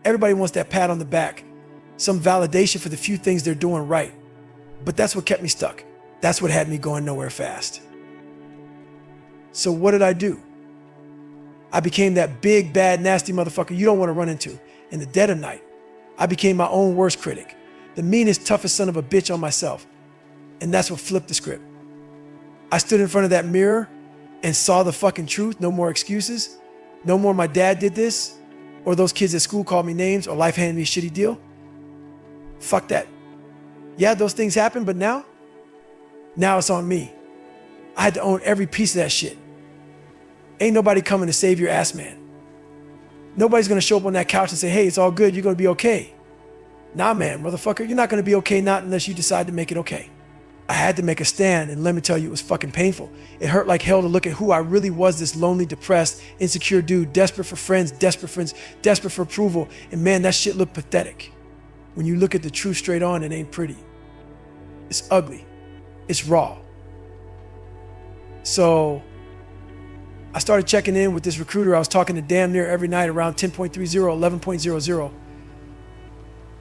Everybody wants that pat on the back, some validation for the few things they're doing right. But that's what kept me stuck. That's what had me going nowhere fast. So what did I do? I became that big, bad, nasty motherfucker you don't want to run into in the dead of night. I became my own worst critic, the meanest, toughest son of a bitch on myself. And that's what flipped the script. I stood in front of that mirror and saw the fucking truth. No more excuses. No more my dad did this, or those kids at school called me names, or life handed me a shitty deal. Fuck that. Yeah, those things happen, but now it's on me. I had to own every piece of that shit. Ain't nobody coming to save your ass, man. Nobody's gonna show up on that couch and say, hey, it's all good, you're gonna be okay. Nah, man, motherfucker, you're not gonna be okay, not unless you decide to make it okay. I had to make a stand, and let me tell you, it was fucking painful. It hurt like hell to look at who I really was, this lonely, depressed, insecure dude, desperate for friends, desperate for approval. And man, that shit looked pathetic. When you look at the truth straight on, it ain't pretty. It's ugly. It's raw. So I started checking in with this recruiter I was talking to damn near every night around 10.30, 11.00.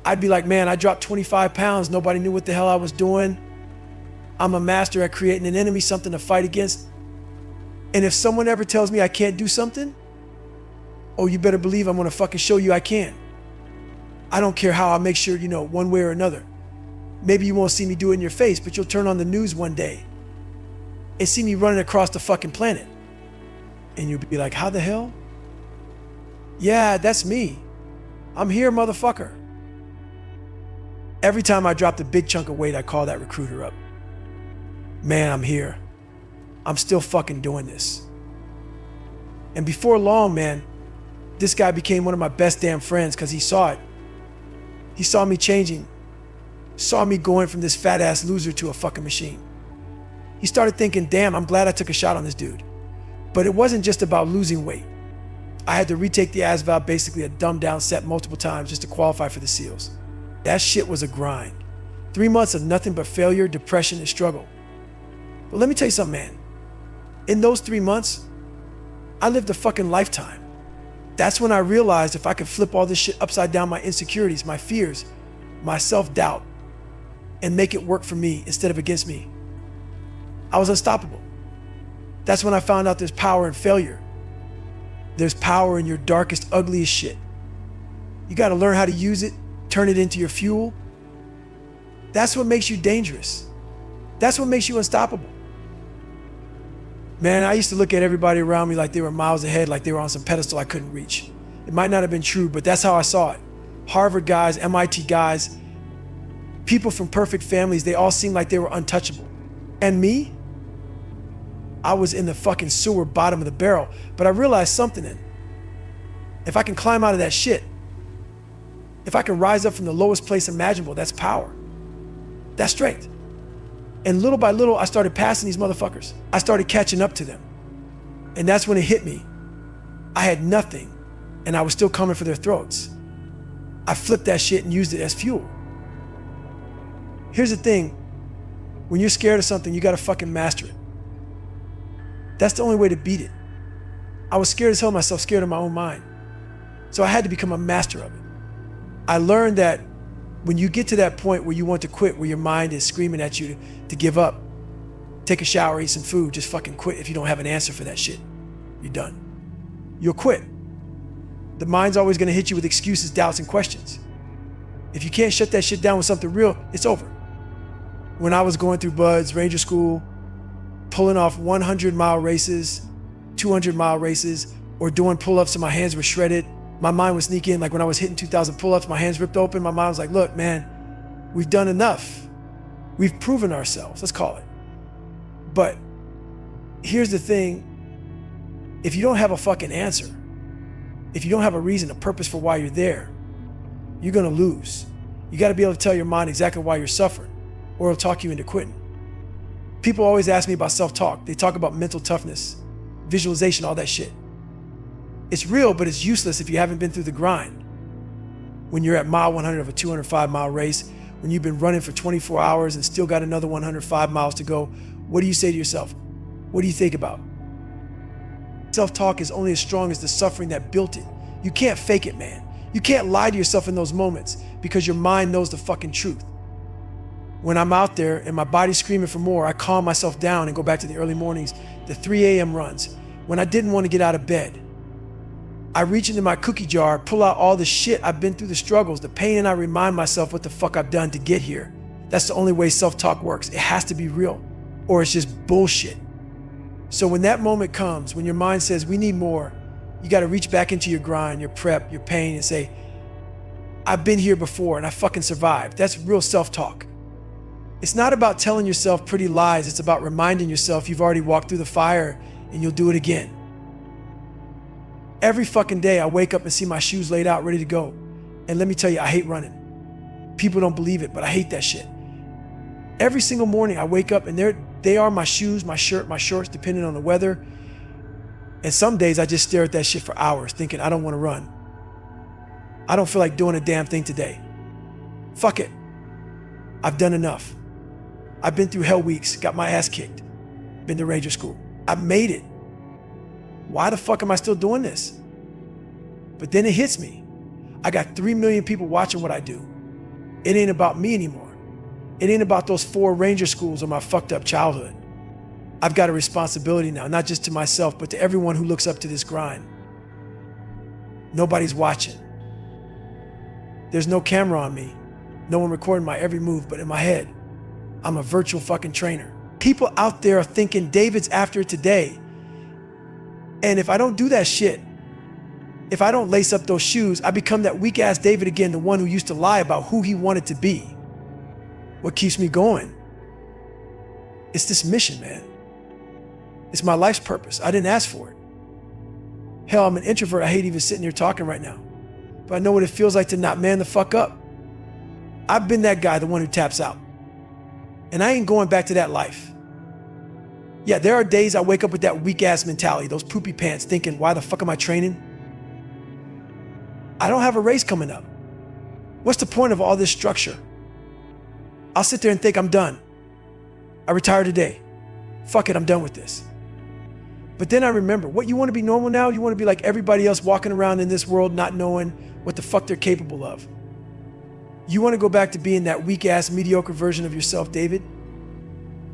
I'd be like, man, I dropped 25 pounds. Nobody knew what the hell I was doing. I'm a master at creating an enemy, something to fight against. And if someone ever tells me I can't do something, oh, you better believe I'm gonna fucking show you I can. I don't care how, I'll make sure, one way or another. Maybe you won't see me do it in your face, but you'll turn on the news one day and see me running across the fucking planet. And you'll be like, how the hell? Yeah, that's me. I'm here, motherfucker. Every time I dropped a big chunk of weight, I call that recruiter up. Man, I'm here. I'm still fucking doing this. And before long, man, this guy became one of my best damn friends because he saw it. He saw me changing, saw me going from this fat ass loser to a fucking machine. He started thinking, damn, I'm glad I took a shot on this dude. But it wasn't just about losing weight. I had to retake the ASVAB, basically a dumbed down set multiple times just to qualify for the SEALs. That shit was a grind. 3 months of nothing but failure, depression, and struggle. But let me tell you something, man. In those 3 months, I lived a fucking lifetime. That's when I realized if I could flip all this shit upside down, my insecurities, my fears, my self-doubt, and make it work for me instead of against me, I was unstoppable. That's when I found out there's power in failure. There's power in your darkest, ugliest shit. You gotta learn how to use it, turn it into your fuel. That's what makes you dangerous. That's what makes you unstoppable. Man, I used to look at everybody around me like they were miles ahead, like they were on some pedestal I couldn't reach. It might not have been true, but that's how I saw it. Harvard guys, MIT guys, people from perfect families, they all seemed like they were untouchable. And me? I was in the fucking sewer bottom of the barrel, but I realized something then. If I can climb out of that shit, if I can rise up from the lowest place imaginable, that's power. That's strength. And little by little, I started passing these motherfuckers. I started catching up to them. And that's when it hit me. I had nothing, and I was still coming for their throats. I flipped that shit and used it as fuel. Here's the thing. When you're scared of something, you gotta fucking master it. That's the only way to beat it. I was scared as hell of myself, scared of my own mind. So I had to become a master of it. I learned that when you get to that point where you want to quit, where your mind is screaming at you to give up, take a shower, eat some food, just fucking quit. If you don't have an answer for that shit, you're done. You'll quit. The mind's always gonna hit you with excuses, doubts, and questions. If you can't shut that shit down with something real, it's over. When I was going through BUD/S, Ranger School, pulling off 100-mile races, 200-mile races, or doing pull-ups and my hands were shredded, my mind would sneak in. Like when I was hitting 2,000 pull-ups, my hands ripped open. My mind was like, look, man, we've done enough. We've proven ourselves, let's call it. But here's the thing. If you don't have a fucking answer, if you don't have a reason, a purpose for why you're there, you're gonna lose. You gotta be able to tell your mind exactly why you're suffering. or it'll talk you into quitting. People always ask me about self-talk. They talk about mental toughness, visualization, all that shit. It's real, but it's useless if you haven't been through the grind. When you're at mile 100 of a 205-mile race, when you've been running for 24 hours and still got another 105 miles to go, what do you say to yourself? What do you think about? Self-talk is only as strong as the suffering that built it. You can't fake it, man. You can't lie to yourself in those moments because your mind knows the fucking truth. When I'm out there and my body's screaming for more, I calm myself down and go back to the early mornings, the 3 a.m. runs. When I didn't want to get out of bed, I reach into my cookie jar, pull out all the shit I've been through, the struggles, the pain, and I remind myself what the fuck I've done to get here. That's the only way self-talk works. It has to be real, or it's just bullshit. So when that moment comes, when your mind says, we need more, you got to reach back into your grind, your prep, your pain, and say, I've been here before and I fucking survived. That's real self-talk. It's not about telling yourself pretty lies. It's about reminding yourself you've already walked through the fire and you'll do it again. Every fucking day I wake up and see my shoes laid out, ready to go. And let me tell you, I hate running. People don't believe it, but I hate that shit. Every single morning I wake up and they are my shoes, my shirt, my shorts, depending on the weather. And some days I just stare at that shit for hours thinking I don't want to run. I don't feel like doing a damn thing today. Fuck it. I've done enough. I've been through hell weeks, got my ass kicked, been to Ranger School. I've made it. Why the fuck am I still doing this? But then it hits me. I got 3 million people watching what I do. It ain't about me anymore. It ain't about those 4 Ranger schools or my fucked up childhood. I've got a responsibility now, not just to myself, but to everyone who looks up to this grind. Nobody's watching. There's no camera on me. No one recording my every move, but in my head, I'm a virtual fucking trainer. People out there are thinking David's after it today. And if I don't do that shit, if I don't lace up those shoes, I become that weak ass David again, the one who used to lie about who he wanted to be. What keeps me going? It's this mission, man. It's my life's purpose. I didn't ask for it. Hell, I'm an introvert. I hate even sitting here talking right now. But I know what it feels like to not man the fuck up. I've been that guy, the one who taps out. And I ain't going back to that life. Yeah, there are days I wake up with that weak ass mentality, those poopy pants, thinking, why the fuck am I training? I don't have a race coming up. What's the point of all this structure? I'll sit there and think I'm done. I retire today. Fuck it, I'm done with this. But then I remember, what, you want to be normal now? You want to be like everybody else walking around in this world not knowing what the fuck they're capable of? You want to go back to being that weak ass mediocre version of yourself, David?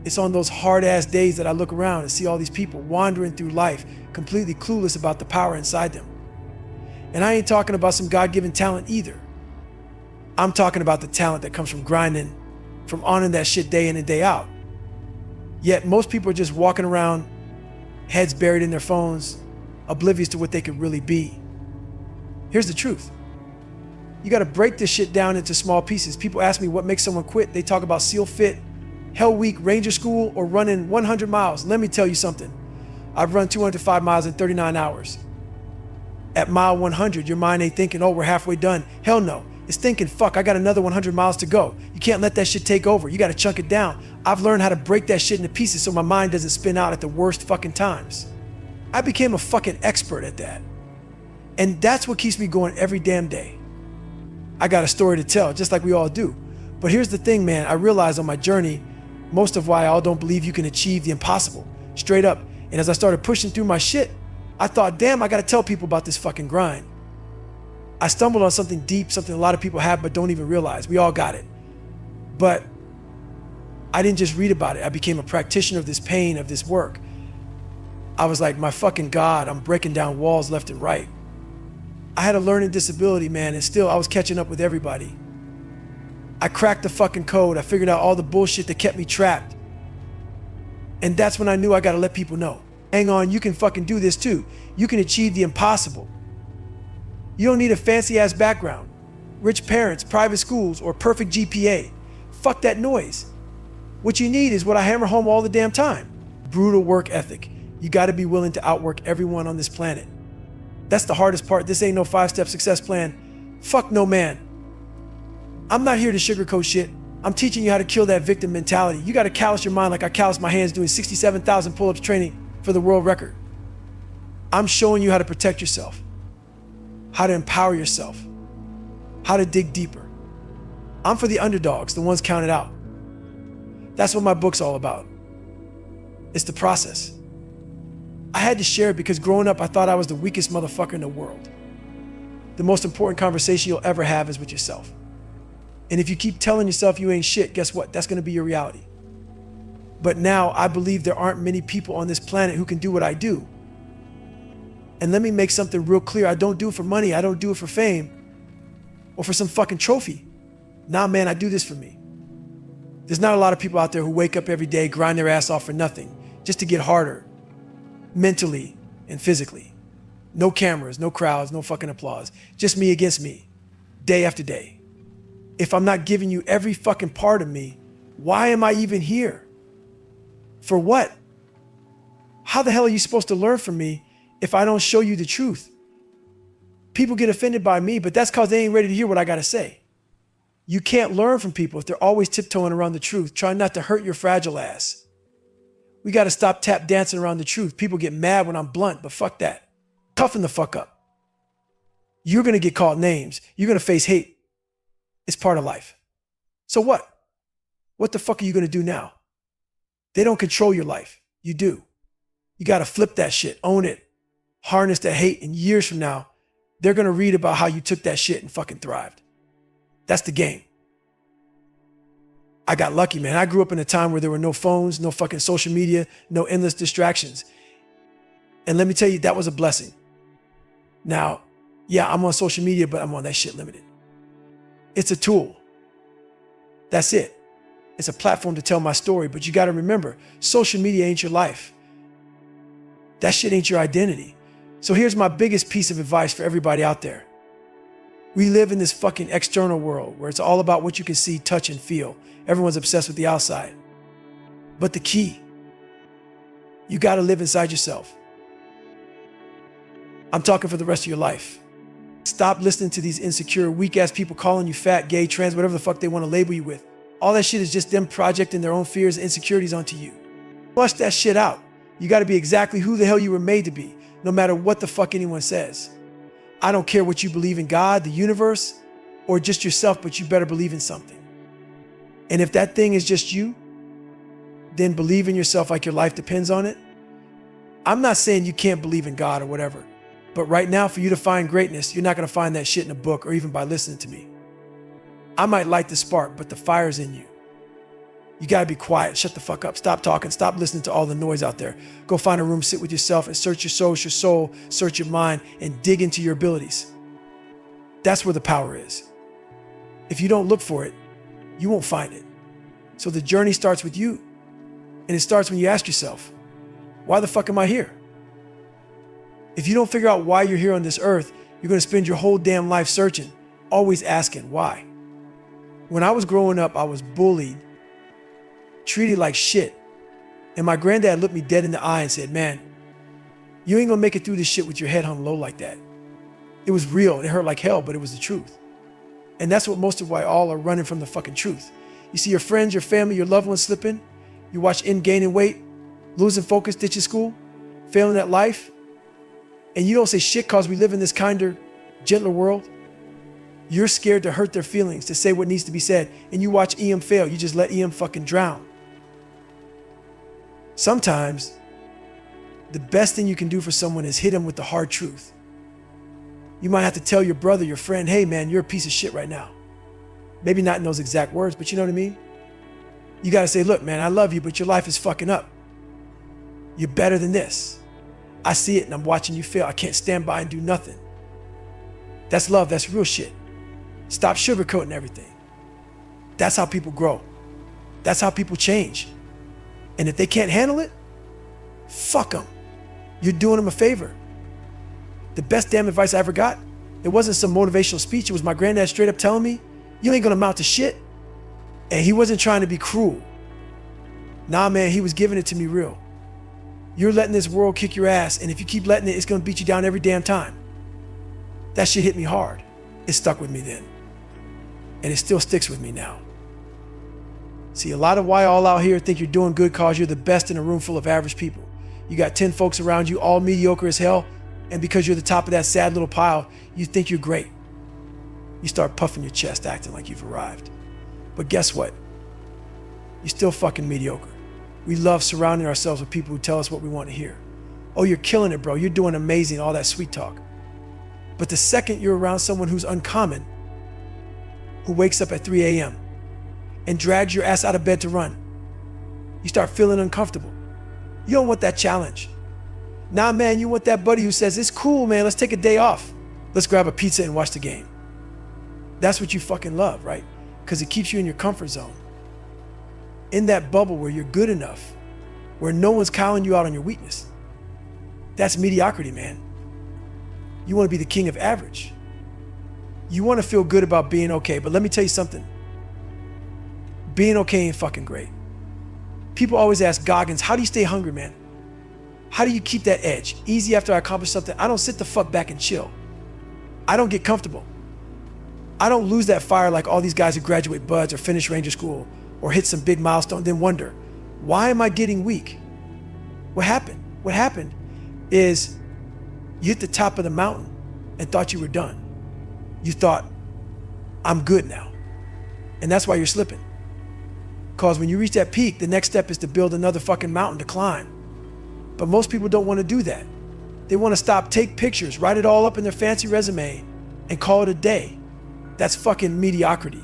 It's on those hard ass days that I look around and see all these people wandering through life, completely clueless about the power inside them. And I ain't talking about some God-given talent either. I'm talking about the talent that comes from grinding, from honoring that shit day in and day out. Yet most people are just walking around, heads buried in their phones, oblivious to what they could really be. Here's the truth. You got to break this shit down into small pieces. People ask me what makes someone quit. They talk about SEAL Fit, Hell Week, Ranger School, or running 100 miles. Let me tell you something. I've run 205 miles in 39 hours. At mile 100, your mind ain't thinking, oh, we're halfway done. Hell no. It's thinking, fuck, I got another 100 miles to go. You can't let that shit take over. You got to chunk it down. I've learned how to break that shit into pieces so my mind doesn't spin out at the worst fucking times. I became a fucking expert at that. And that's what keeps me going every damn day. I got a story to tell, just like we all do. But here's the thing, man. I realized on my journey, most of why I all don't believe you can achieve the impossible. Straight up. And as I started pushing through my shit, I thought, damn, I got to tell people about this fucking grind. I stumbled on something deep, something a lot of people have but don't even realize. We all got it. But I didn't just read about it. I became a practitioner of this pain, of this work. I was like, my fucking God, I'm breaking down walls left and right. I had a learning disability, man, and still I was catching up with everybody. I cracked the fucking code. I figured out all the bullshit that kept me trapped. And that's when I knew I got to let people know. Hang on, you can fucking do this too. You can achieve the impossible. You don't need a fancy ass background, rich parents, private schools, or perfect GPA. Fuck that noise. What you need is what I hammer home all the damn time. Brutal work ethic. You got to be willing to outwork everyone on this planet. That's the hardest part. This ain't no 5-step success plan. Fuck no, man. I'm not here to sugarcoat shit. I'm teaching you how to kill that victim mentality. You got to callous your mind like I calloused my hands doing 67,000 pull-ups training for the world record. I'm showing you how to protect yourself, how to empower yourself, how to dig deeper. I'm for the underdogs, the ones counted out. That's what my book's all about. It's the process. I had to share it because growing up, I thought I was the weakest motherfucker in the world. The most important conversation you'll ever have is with yourself. And if you keep telling yourself you ain't shit, guess what? That's gonna be your reality. But now I believe there aren't many people on this planet who can do what I do. And let me make something real clear. I don't do it for money. I don't do it for fame or for some fucking trophy. Nah, man, I do this for me. There's not a lot of people out there who wake up every day, grind their ass off for nothing, just to get harder, mentally and physically. No cameras, no crowds, no fucking applause. Just me against me, day after day. If I'm not giving you every fucking part of me, why am I even here? For what? How the hell are you supposed to learn from me if I don't show you the truth? People get offended by me, but that's because they ain't ready to hear what I gotta say. You can't learn from people if they're always tiptoeing around the truth, trying not to hurt your fragile ass. We gotta stop tap dancing around the truth. People get mad when I'm blunt, but fuck that. Toughen the fuck up. You're gonna get called names. You're gonna face hate. It's part of life. So what? What the fuck are you gonna do now? They don't control your life. You do. You gotta flip that shit, own it, harness that hate, and years from now, they're gonna read about how you took that shit and fucking thrived. That's the game. I got lucky, man. I grew up in a time where there were no phones, no fucking social media, no endless distractions. And let me tell you, that was a blessing. Now, yeah, I'm on social media, but I'm on that shit limited. It's a tool. That's it. It's a platform to tell my story, but you got to remember, social media ain't your life. That shit ain't your identity. So here's my biggest piece of advice for everybody out there. We live in this fucking external world where it's all about what you can see, touch, and feel. Everyone's obsessed with the outside. But the key, you got to live inside yourself. I'm talking for the rest of your life. Stop listening to these insecure, weak-ass people calling you fat, gay, trans, whatever the fuck they want to label you with. All that shit is just them projecting their own fears and insecurities onto you. Flush that shit out. You got to be exactly who the hell you were made to be, no matter what the fuck anyone says. I don't care what you believe in, God, the universe, or just yourself, but you better believe in something. And if that thing is just you, then believe in yourself like your life depends on it. I'm not saying you can't believe in God or whatever, but right now for you to find greatness, you're not going to find that shit in a book or even by listening to me. I might light the spark, but the fire's in you. You got to be quiet. Shut the fuck up. Stop talking. Stop listening to all the noise out there. Go find a room, sit with yourself and search your soul, search your mind, and dig into your abilities. That's where the power is. If you don't look for it, you won't find it. So the journey starts with you. And it starts when you ask yourself, why the fuck am I here? If you don't figure out why you're here on this earth, you're going to spend your whole damn life searching, always asking why. When I was growing up, I was bullied, treated like shit. And my granddad looked me dead in the eye and said, man, you ain't gonna make it through this shit with your head hung low like that. It was real. It hurt like hell, but it was the truth. And that's what most of why all are running from the fucking truth. You see your friends, your family, your loved ones slipping. You watch in gaining weight, losing focus, ditching school, failing at life. And you don't say shit cause we live in this kinder, gentler world. You're scared to hurt their feelings, to say what needs to be said. And you watch EM fail. You just let EM fucking drown. Sometimes, the best thing you can do for someone is hit them with the hard truth. You might have to tell your brother, your friend, hey man, you're a piece of shit right now. Maybe not in those exact words, but you know what I mean? You gotta say, look man, I love you, but your life is fucking up. You're better than this. I see it and I'm watching you fail. I can't stand by and do nothing. That's love, that's real shit. Stop sugarcoating everything. That's how people grow. That's how people change. And if they can't handle it, fuck them. You're doing them a favor. The best damn advice I ever got, it wasn't some motivational speech. It was my granddad straight up telling me, you ain't gonna amount to shit. And he wasn't trying to be cruel. Nah, man, he was giving it to me real. You're letting this world kick your ass, and if you keep letting it, it's gonna beat you down every damn time. That shit hit me hard. It stuck with me then. And it still sticks with me now. See, a lot of why all out here think you're doing good cause you're the best in a room full of average people. You got 10 folks around you, all mediocre as hell, and because you're the top of that sad little pile, you think you're great. You start puffing your chest, acting like you've arrived. But guess what? You're still fucking mediocre. We love surrounding ourselves with people who tell us what we want to hear. Oh, you're killing it, bro. You're doing amazing, all that sweet talk. But the second you're around someone who's uncommon, who wakes up at 3 a.m. and drags your ass out of bed to run, you start feeling uncomfortable. You don't want that challenge. Nah, man, you want that buddy who says, it's cool, man, let's take a day off. Let's grab a pizza and watch the game. That's what you fucking love, right? Because it keeps you in your comfort zone. In that bubble where you're good enough, where no one's calling you out on your weakness. That's mediocrity, man. You want to be the king of average. You want to feel good about being okay, but let me tell you something. Being okay ain't fucking great. People always ask Goggins, how do you stay hungry, man? How do you keep that edge? Easy after I accomplish something, I don't sit the fuck back and chill. I don't get comfortable. I don't lose that fire like all these guys who graduate buds or finish Ranger School or hit some big milestone, then wonder, why am I getting weak? What happened? What happened is you hit the top of the mountain and thought you were done. You thought, I'm good now. And that's why you're slipping. Because when you reach that peak, the next step is to build another fucking mountain to climb. But most people don't want to do that. They want to stop, take pictures, write it all up in their fancy resume, and call it a day. That's fucking mediocrity.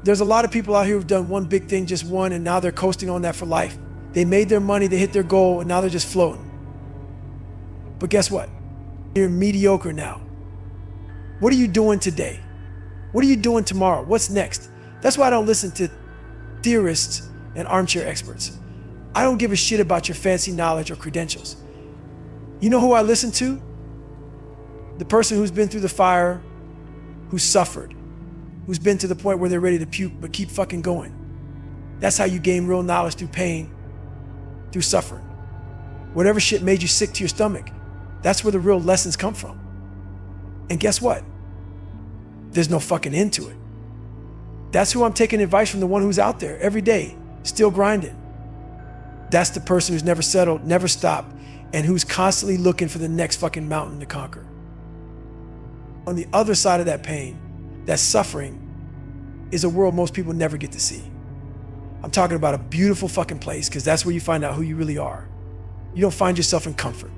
There's a lot of people out here who've done one big thing, just one, and now they're coasting on that for life. They made their money, they hit their goal, and now they're just floating. But guess what? You're mediocre now. What are you doing today? What are you doing tomorrow? What's next? That's why I don't listen to theorists and armchair experts. I don't give a shit about your fancy knowledge or credentials. You know who I listen to? The person who's been through the fire, who's suffered, who's been to the point where they're ready to puke but keep fucking going. That's how you gain real knowledge, through pain, through suffering. Whatever shit made you sick to your stomach, that's where the real lessons come from. And guess what? There's no fucking end to it. That's who I'm taking advice from, the one who's out there every day, still grinding. That's the person who's never settled, never stopped, and who's constantly looking for the next fucking mountain to conquer. On the other side of that pain, that suffering, is a world most people never get to see. I'm talking about a beautiful fucking place, because that's where you find out who you really are. You don't find yourself in comfort.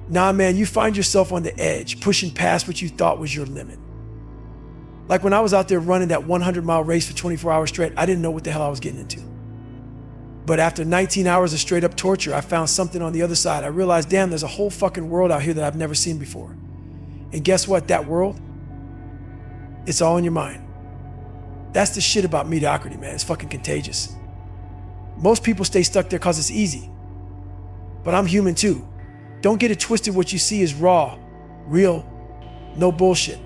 Nah, man, you find yourself on the edge, pushing past what you thought was your limit. Like when I was out there running that 100-mile race for 24 hours straight, I didn't know what the hell I was getting into. But after 19 hours of straight up torture, I found something on the other side. I realized, damn, there's a whole fucking world out here that I've never seen before. And guess what? That world, it's all in your mind. That's the shit about mediocrity, man. It's fucking contagious. Most people stay stuck there because it's easy. But I'm human too. Don't get it twisted. What you see is raw, real, no bullshit.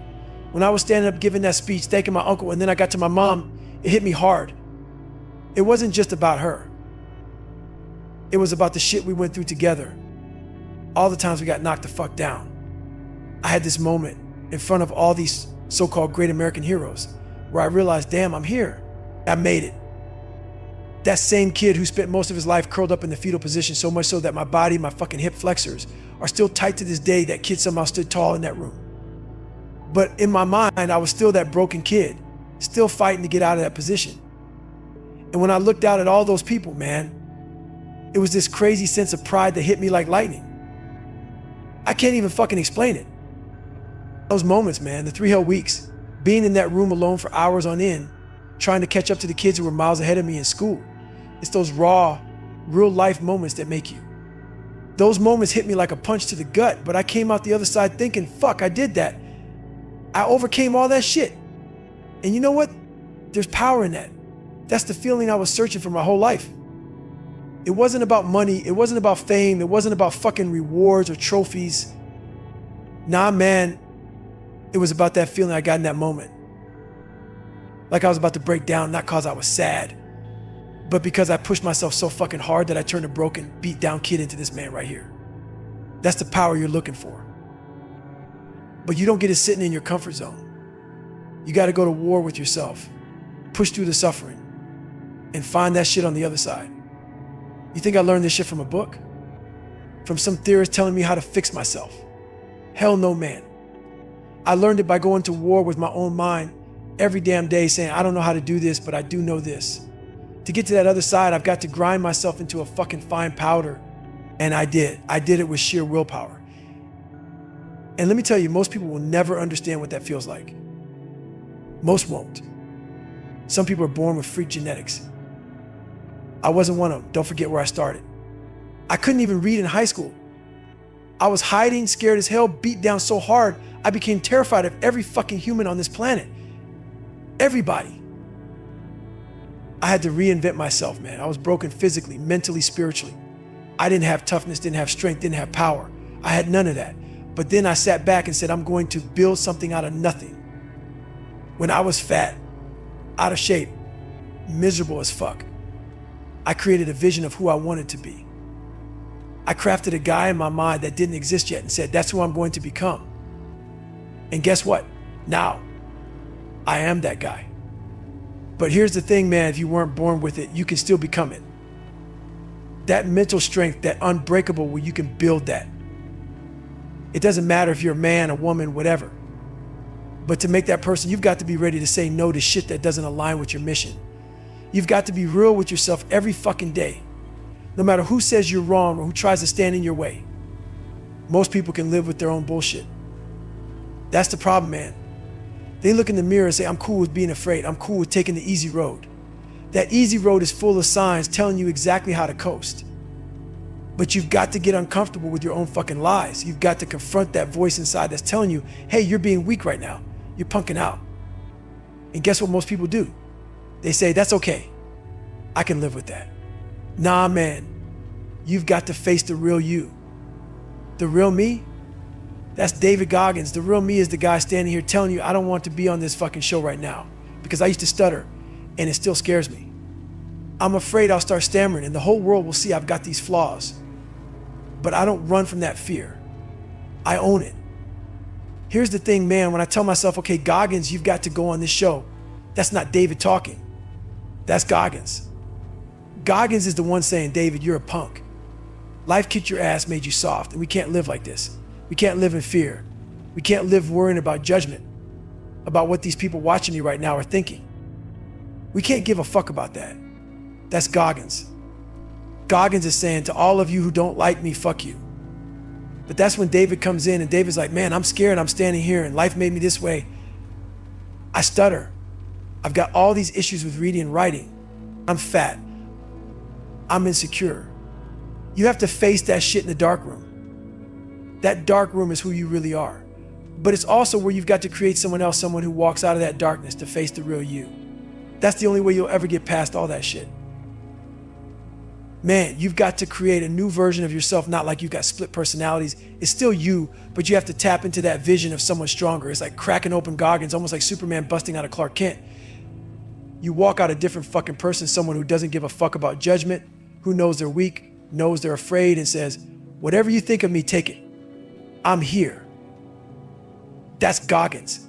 When I was standing up giving that speech, thanking my uncle, and then I got to my mom, it hit me hard. It wasn't just about her. It was about the shit we went through together. All the times we got knocked the fuck down. I had this moment in front of all these so-called great American heroes where I realized, damn, I'm here. I made it. That same kid who spent most of his life curled up in the fetal position, so much so that my body, my fucking hip flexors are still tight to this day, that kid somehow stood tall in that room. But in my mind, I was still that broken kid, still fighting to get out of that position. And when I looked out at all those people, man, it was this crazy sense of pride that hit me like lightning. I can't even fucking explain it. Those moments, man, the 3 hell weeks, being in that room alone for hours on end, trying to catch up to the kids who were miles ahead of me in school. It's those raw, real life moments that make you. Those moments hit me like a punch to the gut, but I came out the other side thinking, fuck, I did that. I overcame all that shit. And you know what? There's power in that. That's the feeling I was searching for my whole life. It wasn't about money. It wasn't about fame. It wasn't about fucking rewards or trophies. Nah, man. It was about that feeling I got in that moment. Like I was about to break down, not because I was sad, but because I pushed myself so fucking hard that I turned a broken, beat down kid into this man right here. That's the power you're looking for. But you don't get it sitting in your comfort zone. You got to go to war with yourself, push through the suffering, and find that shit on the other side. You think I learned this shit from a book? From some theorist telling me how to fix myself? Hell no, man. I learned it by going to war with my own mind every damn day saying, I don't know how to do this, but I do know this. To get to that other side, I've got to grind myself into a fucking fine powder. And I did. I did it with sheer willpower. And let me tell you, most people will never understand what that feels like. Most won't. Some people are born with freak genetics. I wasn't one of them. Don't forget where I started. I couldn't even read in high school. I was hiding, scared as hell, beat down so hard, I became terrified of every fucking human on this planet. Everybody. I had to reinvent myself, man. I was broken physically, mentally, spiritually. I didn't have toughness, didn't have strength, didn't have power. I had none of that. But then I sat back and said, I'm going to build something out of nothing. When I was fat, out of shape, miserable as fuck, I created a vision of who I wanted to be. I crafted a guy in my mind that didn't exist yet and said, that's who I'm going to become. And guess what? Now, I am that guy. But here's the thing, man, if you weren't born with it, you can still become it. That mental strength, that unbreakable, where you can build that. It doesn't matter if you're a man, a woman, whatever. But to make that person, you've got to be ready to say no to shit that doesn't align with your mission. You've got to be real with yourself every fucking day. No matter who says you're wrong or who tries to stand in your way. Most people can live with their own bullshit. That's the problem, man. They look in the mirror and say, I'm cool with being afraid. I'm cool with taking the easy road. That easy road is full of signs telling you exactly how to coast. But you've got to get uncomfortable with your own fucking lies. You've got to confront that voice inside that's telling you, hey, you're being weak right now. You're punking out. And guess what most people do? They say, that's okay. I can live with that. Nah, man. You've got to face the real you. The real me? That's David Goggins. The real me is the guy standing here telling you I don't want to be on this fucking show right now because I used to stutter and it still scares me. I'm afraid I'll start stammering and the whole world will see I've got these flaws. But I don't run from that fear. I own it. Here's the thing, man, when I tell myself, okay, Goggins, you've got to go on this show, that's not David talking. That's Goggins. Goggins is the one saying, David, you're a punk. Life kicked your ass, made you soft, and we can't live like this. We can't live in fear. We can't live worrying about judgment, about what these people watching me right now are thinking. We can't give a fuck about that. That's Goggins. Goggins is saying to all of you who don't like me, fuck you. But that's when David comes in and David's like, man, I'm scared. I'm standing here and life made me this way. I stutter. I've got all these issues with reading and writing. I'm fat. I'm insecure. You have to face that shit in the dark room. That dark room is who you really are. But it's also where you've got to create someone else, someone who walks out of that darkness to face the real you. That's the only way you'll ever get past all that shit. Man, you've got to create a new version of yourself, not like you've got split personalities. It's still you, but you have to tap into that vision of someone stronger. It's like cracking open Goggins, almost like Superman busting out of Clark Kent. You walk out a different fucking person, someone who doesn't give a fuck about judgment, who knows they're weak, knows they're afraid, and says, whatever you think of me, take it. I'm here. That's Goggins.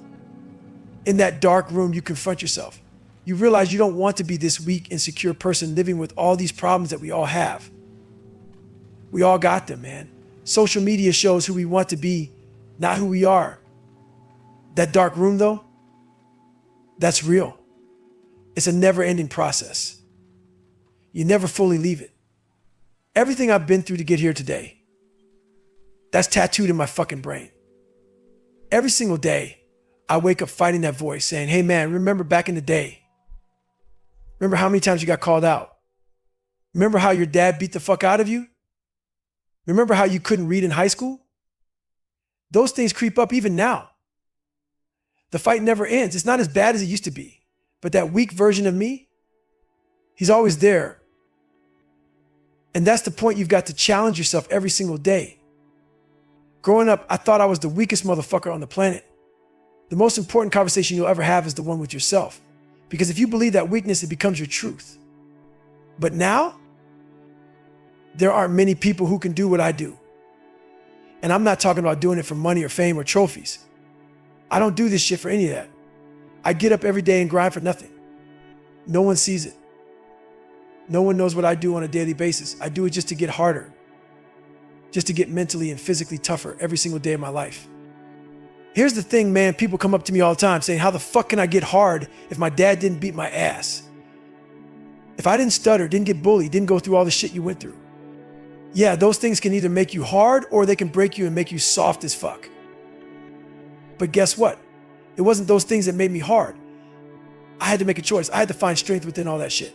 In that dark room, you confront yourself. You realize you don't want to be this weak, insecure person living with all these problems that we all have. We all got them, man. Social media shows who we want to be, not who we are. That dark room, though, that's real. It's a never-ending process. You never fully leave it. Everything I've been through to get here today, that's tattooed in my fucking brain. Every single day, I wake up fighting that voice saying, hey man, remember back in the day? Remember how many times you got called out? Remember how your dad beat the fuck out of you? Remember how you couldn't read in high school? Those things creep up even now. The fight never ends. It's not as bad as it used to be. But that weak version of me, he's always there. And that's the point. You've got to challenge yourself every single day. Growing up, I thought I was the weakest motherfucker on the planet. The most important conversation you'll ever have is the one with yourself. Because if you believe that weakness, it becomes your truth. But now, there aren't many people who can do what I do. And I'm not talking about doing it for money or fame or trophies. I don't do this shit for any of that. I get up every day and grind for nothing. No one sees it. No one knows what I do on a daily basis. I do it just to get harder, just to get mentally and physically tougher every single day of my life. Here's the thing, man. People come up to me all the time saying, how the fuck can I get hard if my dad didn't beat my ass? If I didn't stutter, didn't get bullied, didn't go through all the shit you went through. Yeah, those things can either make you hard or they can break you and make you soft as fuck. But guess what? It wasn't those things that made me hard. I had to make a choice. I had to find strength within all that shit.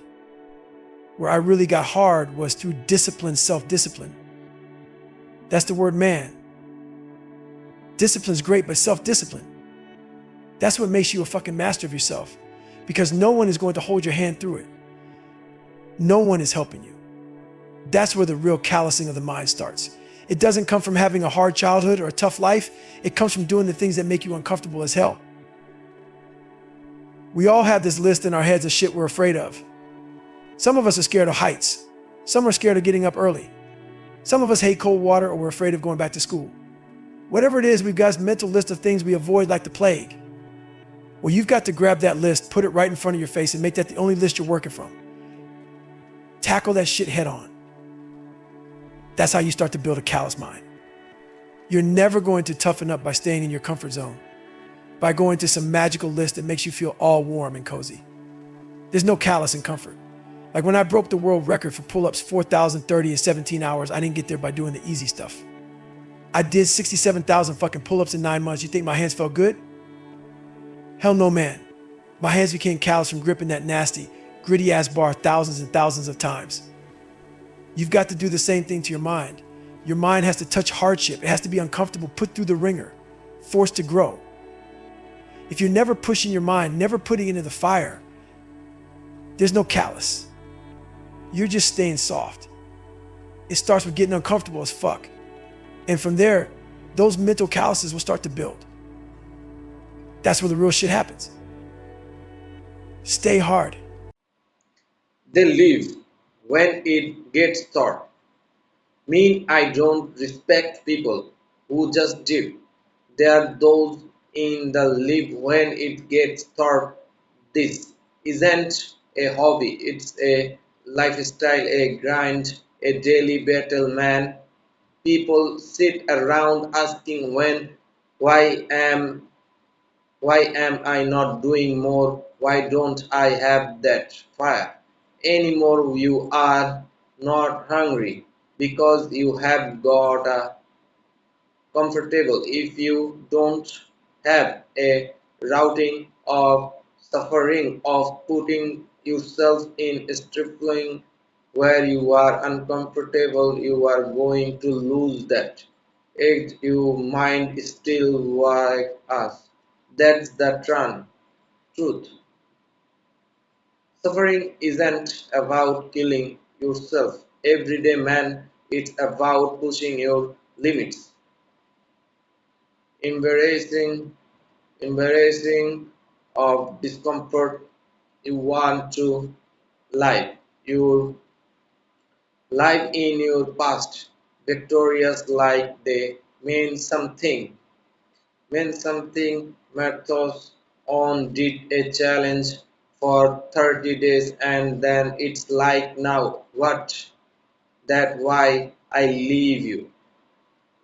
Where I really got hard was through discipline, self-discipline. That's the word, man. Discipline's great, but self-discipline, that's what makes you a fucking master of yourself, because no one is going to hold your hand through it. No one is helping you. That's where the real callousing of the mind starts. It doesn't come from having a hard childhood or a tough life. It comes from doing the things that make you uncomfortable as hell. We all have this list in our heads of shit we're afraid of. Some of us are scared of heights. Some are scared of getting up early. Some of us hate cold water, or we're afraid of going back to school. Whatever it is, we've got this mental list of things we avoid like the plague. Well, you've got to grab that list, put it right in front of your face, and make that the only list you're working from. Tackle that shit head on. That's how you start to build a callous mind. You're never going to toughen up by staying in your comfort zone, by going to some magical list that makes you feel all warm and cozy. There's no callous in comfort. Like when I broke the world record for pull-ups 4,030 in 17 hours, I didn't get there by doing the easy stuff. I did 67,000 fucking pull-ups in 9 months. You think my hands felt good? Hell no, man. My hands became callous from gripping that nasty, gritty ass bar thousands and thousands of times. You've got to do the same thing to your mind. Your mind has to touch hardship. It has to be uncomfortable, put through the ringer, forced to grow. If you're never pushing your mind, never putting it into the fire, there's no callous. You're just staying soft. It starts with getting uncomfortable as fuck. And from there, those mental calluses will start to build. That's where the real shit happens. Stay hard. They live when it gets thought. Mean I don't respect people who just did. There are those in the live when it gets thought. This isn't a hobby, it's a lifestyle, a grind, a daily battle, man. People sit around asking why am why am I not doing more? Why don't I have that fire anymore? You are not hungry because you have got a comfortable. If you don't have a routing of suffering of putting yourself in stifling where you are uncomfortable, you are going to lose that. It you mind still like us. That's the truth. Suffering isn't about killing yourself every day, man. It's about pushing your limits, embarrassing embarrassing of discomfort. You want to live your life in your past victorious like they mean something Mathos on did a challenge for 30 days and then it's like now what that why I leave you.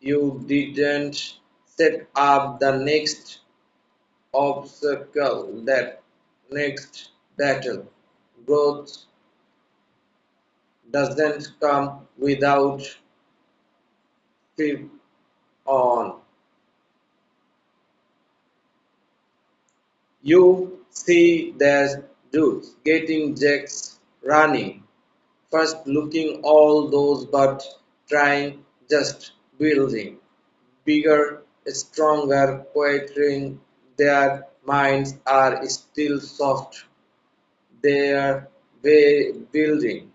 You didn't set up the next obstacle, that next battle. Growth doesn't come without flip on. You see there's dudes getting jacks running, first looking all those but trying just building. Bigger, stronger, quieting, their minds are still soft. They are building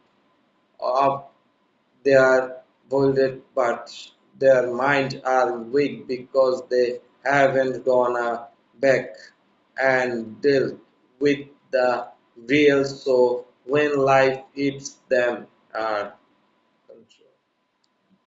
up their bolded but their minds are weak because they haven't gone back and dealt with the real so when life hits them